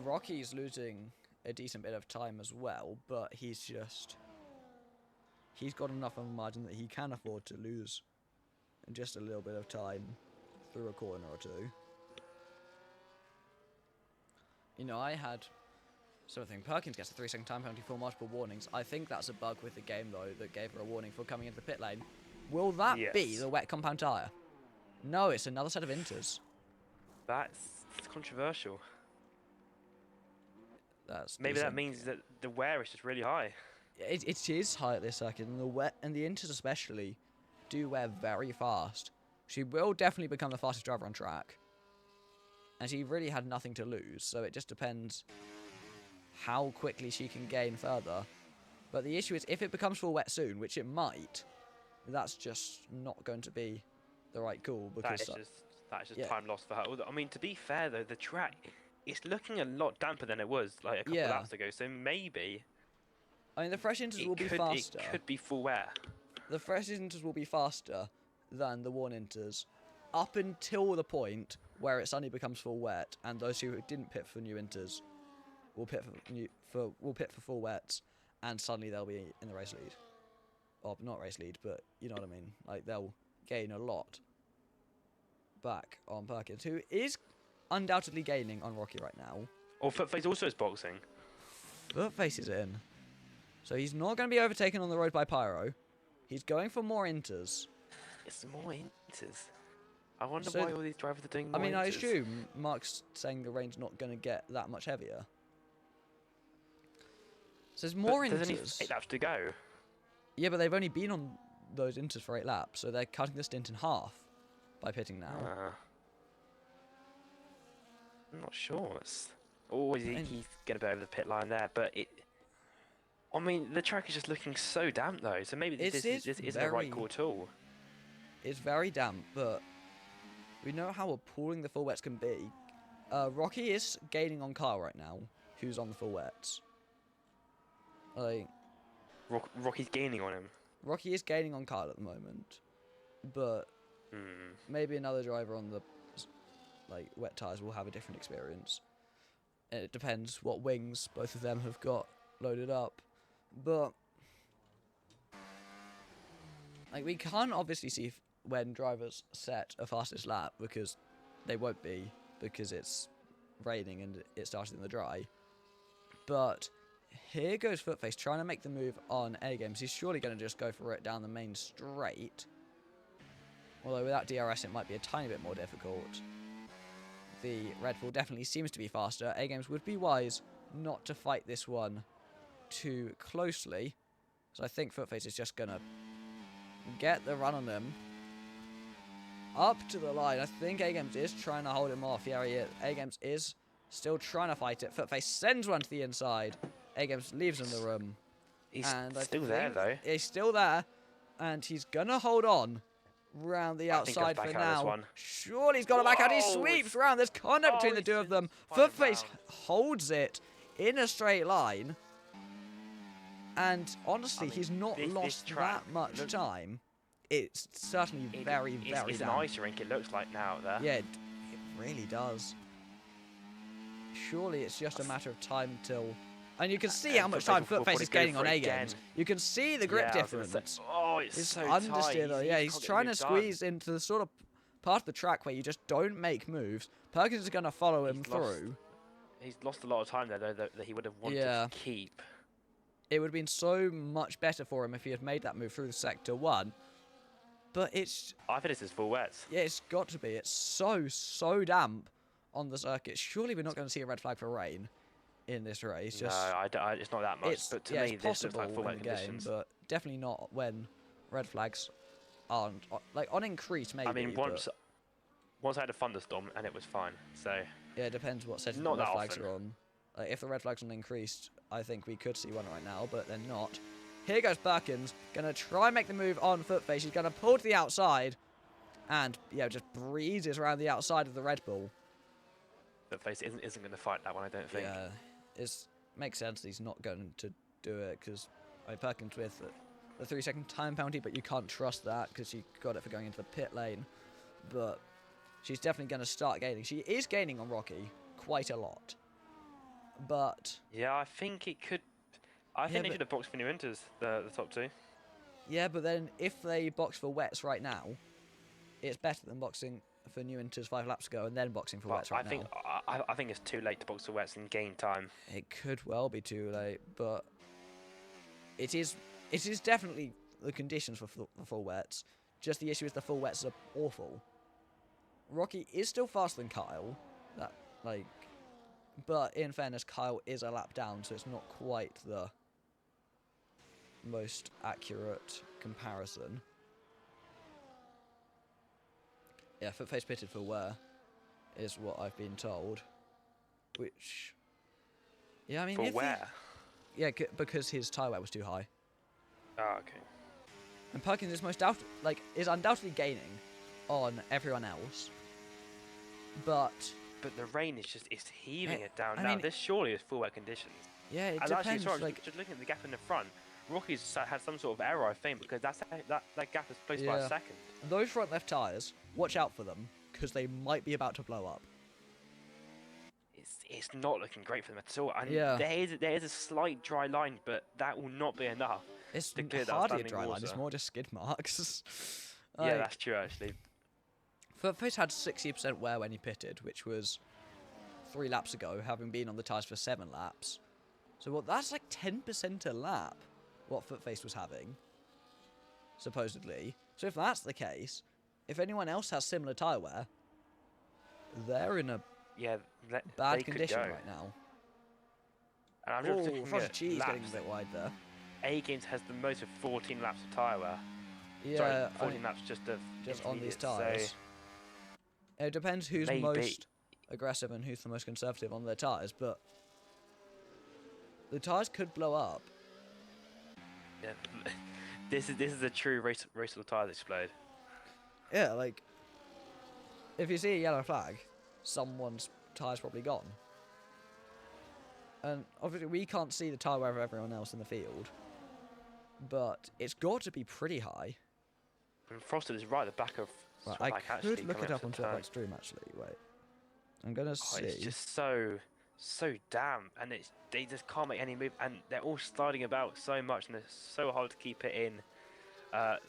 Rocky's losing a decent bit of time as well, but he's got enough of a margin that he can afford to lose just a little bit of time through a corner or 2. You know, I had something. Perkins gets a 3-second time penalty for multiple warnings. I think that's a bug with the game, though, that gave her a warning for coming into the pit lane. Will that be the wet compound tyre? No, it's another set of inters. That's controversial. Maybe that means that the wear is just really high. It is high at this circuit, and the wet and the inters especially do wear very fast. She will definitely become the fastest driver on track. And she really had nothing to lose, so it just depends how quickly she can gain further. But the issue is, if it becomes full wet soon, which it might, that's just not going to be the right call. Because that's just time lost for her. I mean, to be fair though, the track is looking a lot damper than it was like a couple of laps ago. So maybe. I mean, the fresh inters will be faster. It could be full wet. The fresh inters will be faster than the worn inters, up until the point where it suddenly becomes full wet, and those who didn't pit for new inters will pit for full wets, and suddenly they'll be in the race lead. Or not race lead, but you know what I mean. Like, they'll gain a lot back on Perkins, who is undoubtedly gaining on Rocky right now. Or Footface also is boxing. Footface is in. So he's not going to be overtaken on the road by Pyro. He's going for more inters. It's more inters. I wonder why all these drivers are doing more inters. I assume Mark's saying the rain's not going to get that much heavier. So there's more inters. There's only 8 laps to go. Yeah, but they've only been on those inters for 8 laps, so they're cutting the stint in half by pitting now. I'm not sure. He's going to be over the pit line there, but I mean, the track is just looking so damp though, so maybe this isn't the right call at all. It's very damp, but we know how appalling the full wets can be. Rocky is gaining on Kyle right now, who's on the full wets. Like, Rocky's gaining on him. Rocky is gaining on Kyle at the moment, but maybe another driver on the wet tyres will have a different experience. It depends what wings both of them have got loaded up, but like we can't obviously see when drivers set a fastest lap because they won't be, because it's raining and it started in the dry. But here goes Footface trying to make the move on A Games. He's surely going to just go for it down the main straight. Although without DRS it might be a tiny bit more difficult. The Red Bull definitely seems to be faster. A Games would be wise not to fight this one too closely. So I think Footface is just going to get the run on him. Up to the line. I think A Games is trying to hold him off. Yeah, he is. A Games is still trying to fight it. Footface sends one to the inside. A Games leaves in the room. He's still there, though. He's still there. And he's going to hold on round the outside for now. Surely he's got it back out. He sweeps round. There's contact between the two of them. Footface holds it in a straight line. And honestly, he's not lost that much time. It's certainly very damp. It's an ice rink, it looks like now there. Yeah, it really does. Surely it's just a matter of time till... And you can see how much time Footface is gaining on A Games. You can see the grip difference. Oh, it's so tight. Yeah, he's trying to squeeze into the sort of part of the track where you just don't make moves. Perkins is going to follow him through. He's lost a lot of time there, though, that he would have wanted to keep. It would have been so much better for him if he had made that move through the Sector 1. But it's... I think this is full wets. Yeah, it's got to be. It's so damp on the circuit. Surely we're not going to see a red flag for rain in this race. No, it's not that much. But to me, this looks like full wet conditions. But definitely not when red flags aren't... Like, on increase, maybe. I mean, once I had a thunderstorm, and it was fine. So... Yeah, it depends what setting the red flags are on. Like, if the red flags are increased, I think we could see one right now, but they're not. Here goes Perkins, going to try and make the move on Footface. He's going to pull to the outside and, yeah, just breezes around the outside of the Red Bull. Footface isn't going to fight that one, I don't think. Yeah, it makes sense that he's not going to do it because Perkins with the 3-second time penalty, but you can't trust that because she got it for going into the pit lane. But she's definitely going to start gaining. She is gaining on Rocky quite a lot. But... Yeah, I think it could... I think they should have boxed for New Winters, the top two. Yeah, but then if they box for wets right now, it's better than boxing for New Winters 5 laps ago and then boxing for wets right now. I think it's too late to box for wets and gain time. It could well be too late, but it is definitely the conditions for full wets. Just the issue is the full wets are awful. Rocky is still faster than Kyle, but in fairness, Kyle is a lap down, so it's not quite the most accurate comparison. Yeah, Footface pitted for wear is what I've been told. Which, yeah, I mean, for wear? Yeah, because his tyre wear was too high. Oh, okay. And Perkins is undoubtedly gaining on everyone else, but the rain is it's heaving it down now. This surely is full wet conditions. Yeah, it depends. Actually, just looking at the gap in the front, Rocky's had some sort of error, I think, because that gap is close by a second. Those front left tyres, watch out for them, because they might be about to blow up. It's not looking great for them at all. And there is a slight dry line, but that will not be enough. It's to clear hardly that a dry water. line, it's more just skid marks. Yeah, that's true, actually. Footface had 60% wear when he pitted, which was 3 laps ago, having been on the tyres for 7 laps. So that's like 10% a lap, what Footface was having, supposedly. So if that's the case, if anyone else has similar tyre wear, they're in a bad condition right now. And I'm just looking at cheese laps. Getting a bit wide there. A Games has the most of 14 laps of tyre wear. Yeah, sorry, 14 laps just on these tyres. So it depends who's most aggressive and who's the most conservative on their tyres, but the tyres could blow up Yeah, this is a true race of the tyres explode. Yeah, like if you see a yellow flag, someone's tyre's probably gone. And obviously we can't see the tyre wear of everyone else in the field, but it's got to be pretty high. And Frosted is right at the back of. Right, I could look it up on Sweatback Stream actually. Wait, I'm gonna see. It's just so damp, and they just can't make any move, and they're all sliding about so much, and it's so hard to keep it in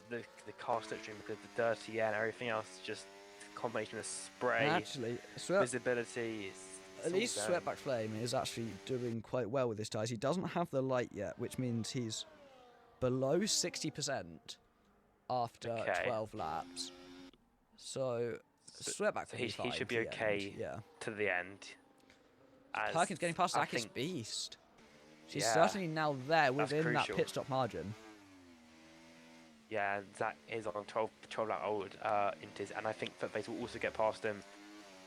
the car slipstream because the dirty air and everything else. Just a combination of spray, actually, visibility. At least Sweatback Flame is actually doing quite well with his tyres. He doesn't have the light yet, which means he's below 60% after 12 laps. So Sweatback he should be okay to the end. Perkins getting past Zach is beast. She's certainly now there within that pit stop margin. Yeah, Zach is on 12 lap old Intis, and I think Footface will also get past him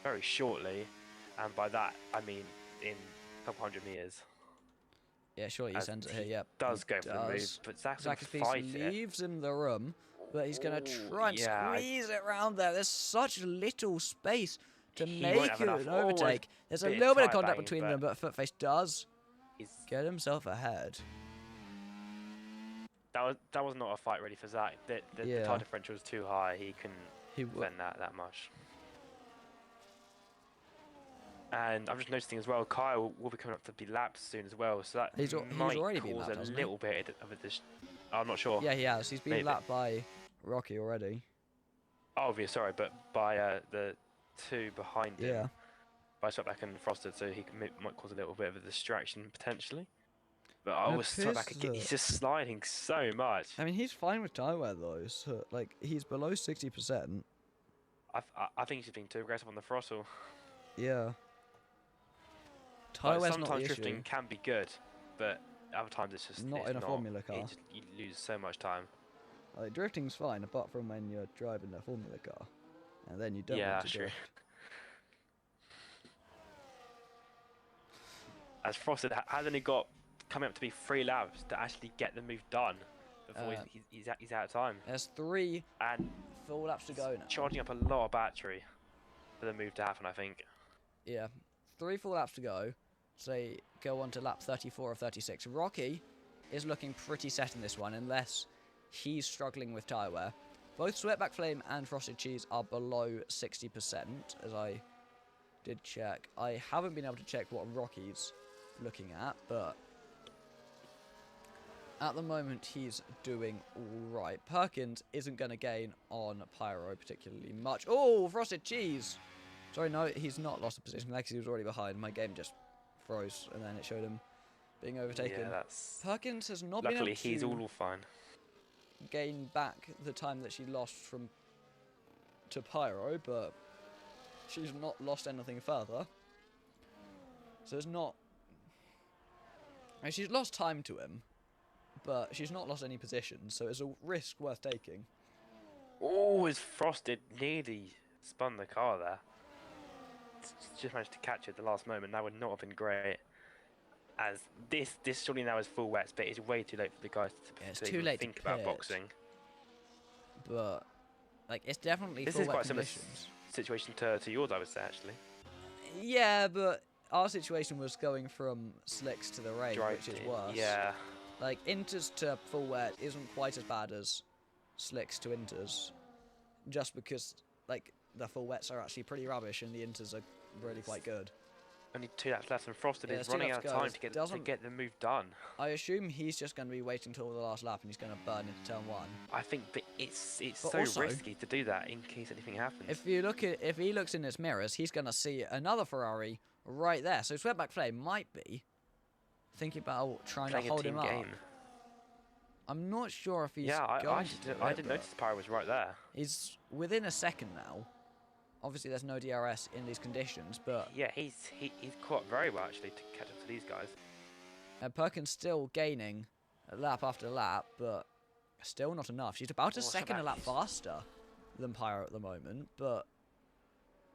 very shortly. And by that, I mean in a couple hundred meters. Yeah, surely he sends it here, yep. Does go for the move, but Zach leaves him the room, but he's going to try and squeeze it around there. There's such little space to make it an overtake. There's a little bit of contact between them, but Footface does get himself ahead. That was not a fight ready for Zach. The tire differential was too high. He couldn't defend that much. And I'm just noticing as well, Kyle will be coming up to be lapped soon as well, so that might already cause been lapped, a little bit of this. I'm not sure. Yeah, he has. He's been lapped by Rocky already. Oh, yeah, sorry, but by the two behind him. Yeah. By Sweatback and Frosted, so he might cause a little bit of a distraction potentially. But Sweatback again, he's just sliding so much. I mean, he's fine with tyre wear though. So, like, he's below 60%. I think he's being too aggressive on the throttle. Yeah. Tyre wear's not the issue. Sometimes drifting can be good, but other times it's just not in a Formula car. You lose so much time. Like, drifting's fine, apart from when you're driving a Formula car, and then you don't want to drift. As Frosted has only got coming up to be 3 laps to actually get the move done before he's out of time. There's 3 full laps to go now. Charging up a lot of battery for the move to happen, I think. Yeah, 3 full laps to go. So they go on to lap 34 of 36. Rocky is looking pretty set in this one, unless he's struggling with tyre wear. Both Sweatback Flame and Frosted Cheese are below 60%, as I did check. I haven't been able to check what Rocky's looking at, but at the moment he's doing all right. Perkins isn't going to gain on Pyro particularly much. Oh, Frosted Cheese! Sorry, no, he's not lost a position because he was already behind. My game just froze, and then it showed him being overtaken. Yeah, that's... Perkins has not been able to... Luckily, he's all fine. Gain back the time that she lost to Pyro, but she's not lost anything further. So it's not... I mean, she's lost time to him, but she's not lost any position, so it's a risk worth taking. Oh, his Frosted nearly spun the car there. Just managed to catch it at the last moment. That would not have been great. As this surely now is full wets, but it's way too late for the guys to too late think about boxing. But like, it's definitely this full is wet quite a similar conditions. situation to yours, I would say, actually. Yeah, but our situation was going from slicks to the rain, which is worse. Yeah. Like, inters to full wet isn't quite as bad as slicks to inters, just because like the full wets are actually pretty rubbish and the inters are really quite good. Only 2 laps left, and Frosted is running out of time to get the move done. I assume he's just going to be waiting till the last lap and he's going to burn into turn 1. I think that it's so also risky to do that in case anything happens. If he looks in his mirrors, he's going to see another Ferrari right there. So Sweatback Flame might be thinking about trying to hold him up. I'm not sure if he's I didn't notice Pyro was right there. He's within a second now. Obviously, there's no DRS in these conditions, but... Yeah, he's caught very well, actually, to catch up to these guys. Perkins still gaining lap after lap, but still not enough. She's about a second a lap faster than Pyro at the moment, but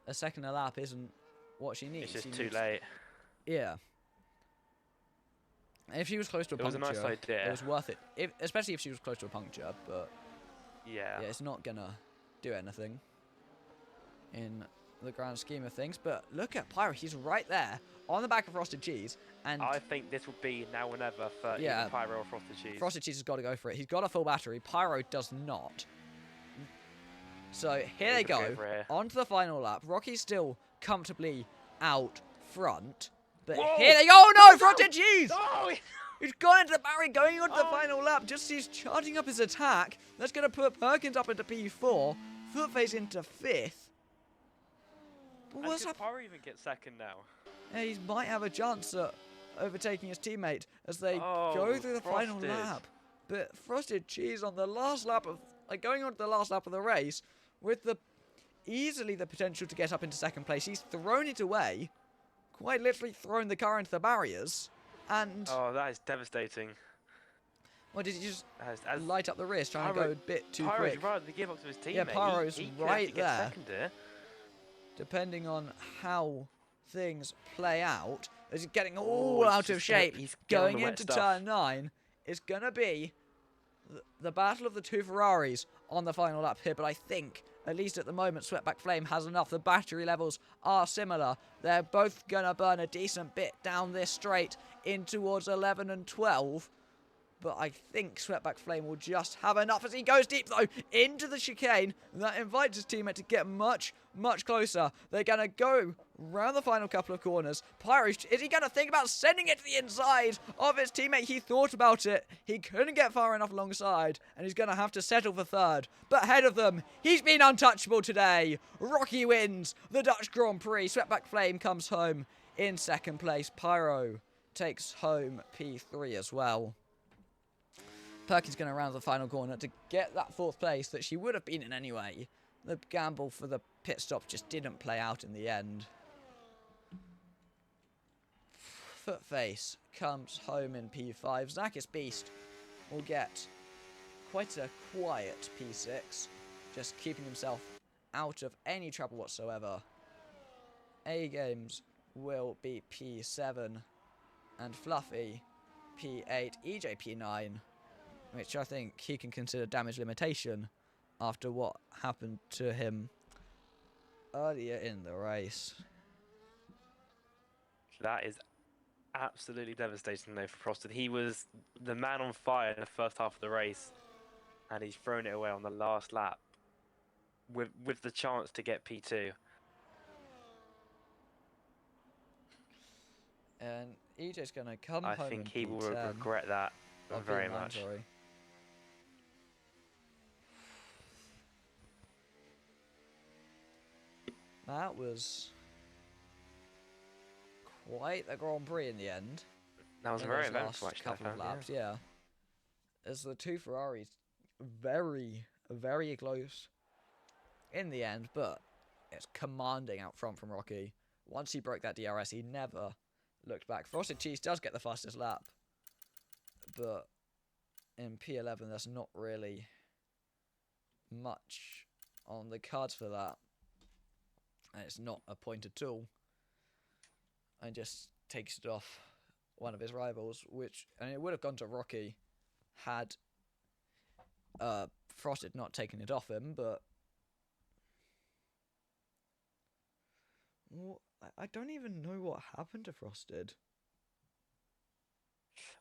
a second a lap isn't what she needs. It's just too late. Yeah. If she was close to a puncture, it was a nice idea. It was worth it. Especially if she was close to a puncture, but yeah, it's not gonna do anything in the grand scheme of things. But look at Pyro, he's right there on the back of Frosted Cheese, and I think this will be now or never for either Pyro or Frosted Cheese. Frosted Cheese has got to go for it. He's got a full battery. Pyro does not. So here they go on to the final lap. Rocky's still comfortably out front, but here they go. Oh no, Frosted Cheese! No! He's gone into the barrier, going on to the final lap. Just he's charging up his attack. That's going to put Perkins up into P4, Footface into 5th. But what's up? Pyro even get second now? Yeah, he might have a chance at overtaking his teammate as they go through the final lap. But Frosted Cheese on the last lap of, going on to the last lap of the race, with easily the potential to get up into second place. He's thrown it away, quite literally thrown the car into the barriers, and that is devastating. Well, did he just light up the wrist, trying to go a bit too quick? Pyro's right at the gearbox of his teammate. Yeah, Pyro's right there. Second. Depending on how things play out, as he's getting all out of shape, he's going into turn 9. It's gonna be the battle of the two Ferraris on the final lap here, but I think, at least at the moment, Sweatback Flame has enough. The battery levels are similar. They're both going to burn a decent bit down this straight in towards 11 and 12. But I think Sweatback Flame will just have enough as he goes deep, though, into the chicane. That invites his teammate to get much, much closer. They're going to go round the final couple of corners. Pyro, is he going to think about sending it to the inside of his teammate? He thought about it. He couldn't get far enough alongside, and he's going to have to settle for third. But ahead of them, he's been untouchable today. Rocky wins the Dutch Grand Prix. Sweatback Flame comes home in second place. Pyro takes home P3 as well. Perkins going to round the final corner to get that 4th place that she would have been in anyway. The gamble for the pit stop just didn't play out in the end. Footface comes home in P5. Zakis Beast will get quite a quiet P6, just keeping himself out of any trouble whatsoever. A-Games will be P7, and Fluffy P8, EJ P9, which I think he can consider damage limitation after what happened to him earlier in the race. That is absolutely devastating though for Frosted. He was the man on fire in the first half of the race, and he's thrown it away on the last lap with the chance to get P2. And EJ's going to come home. I think he will regret that very much. Sorry. That was quite the Grand Prix in the end. That was a very eventful couple of laps, yeah. As the two Ferraris very, very close in the end, but it's commanding out front from Rocky. Once he broke that DRS, he never looked back. Frosted Cheese does get the fastest lap, but in P11 there's not really much on the cards for that. And it's not a point at all. And just takes it off one of his rivals, and it would have gone to Rocky had Frosted not taken it off him, but I don't even know what happened to Frosted.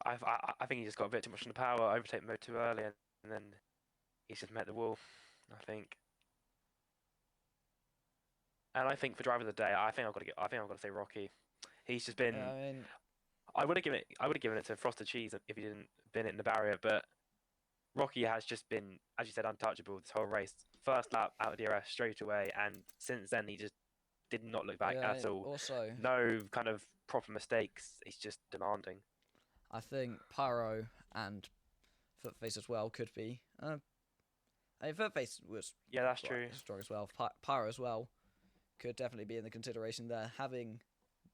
I think he just got a bit too much on the power, overtake mode too early, and then he's just met the wall, I think. And I think for driver of the day, I think I've got to say Rocky. He's just been. I would have given it to Frosted Cheese if he didn't bin it in the barrier, but Rocky has just been, as you said, untouchable this whole race. First lap out of DRS straight away, and since then he just did not look back at all. Also, no kind of proper mistakes. He's just demanding. I think Pyro and Footface as well could be. Footface was that's true. Strong as well. Pyro as well could definitely be in the consideration there, having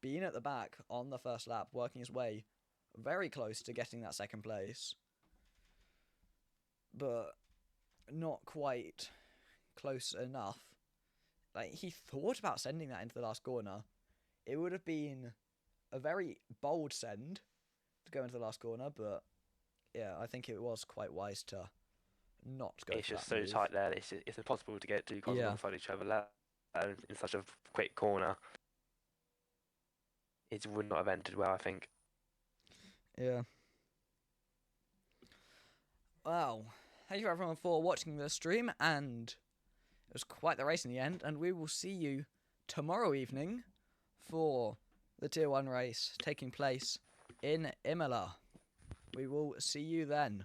been at the back on the first lap, working his way very close to getting that second place, but not quite close enough. Like, he thought about sending that into the last corner. It would have been a very bold send to go into the last corner, but yeah, I think it was quite wise to not go. It's just so tight there. It's impossible to get two cars alongside each other in such a quick corner. It would not have ended well, I think. Yeah. Wow. Thank you everyone for watching the stream, and it was quite the race in the end, and we will see you tomorrow evening for the Tier 1 race taking place in Imola. We will see you then.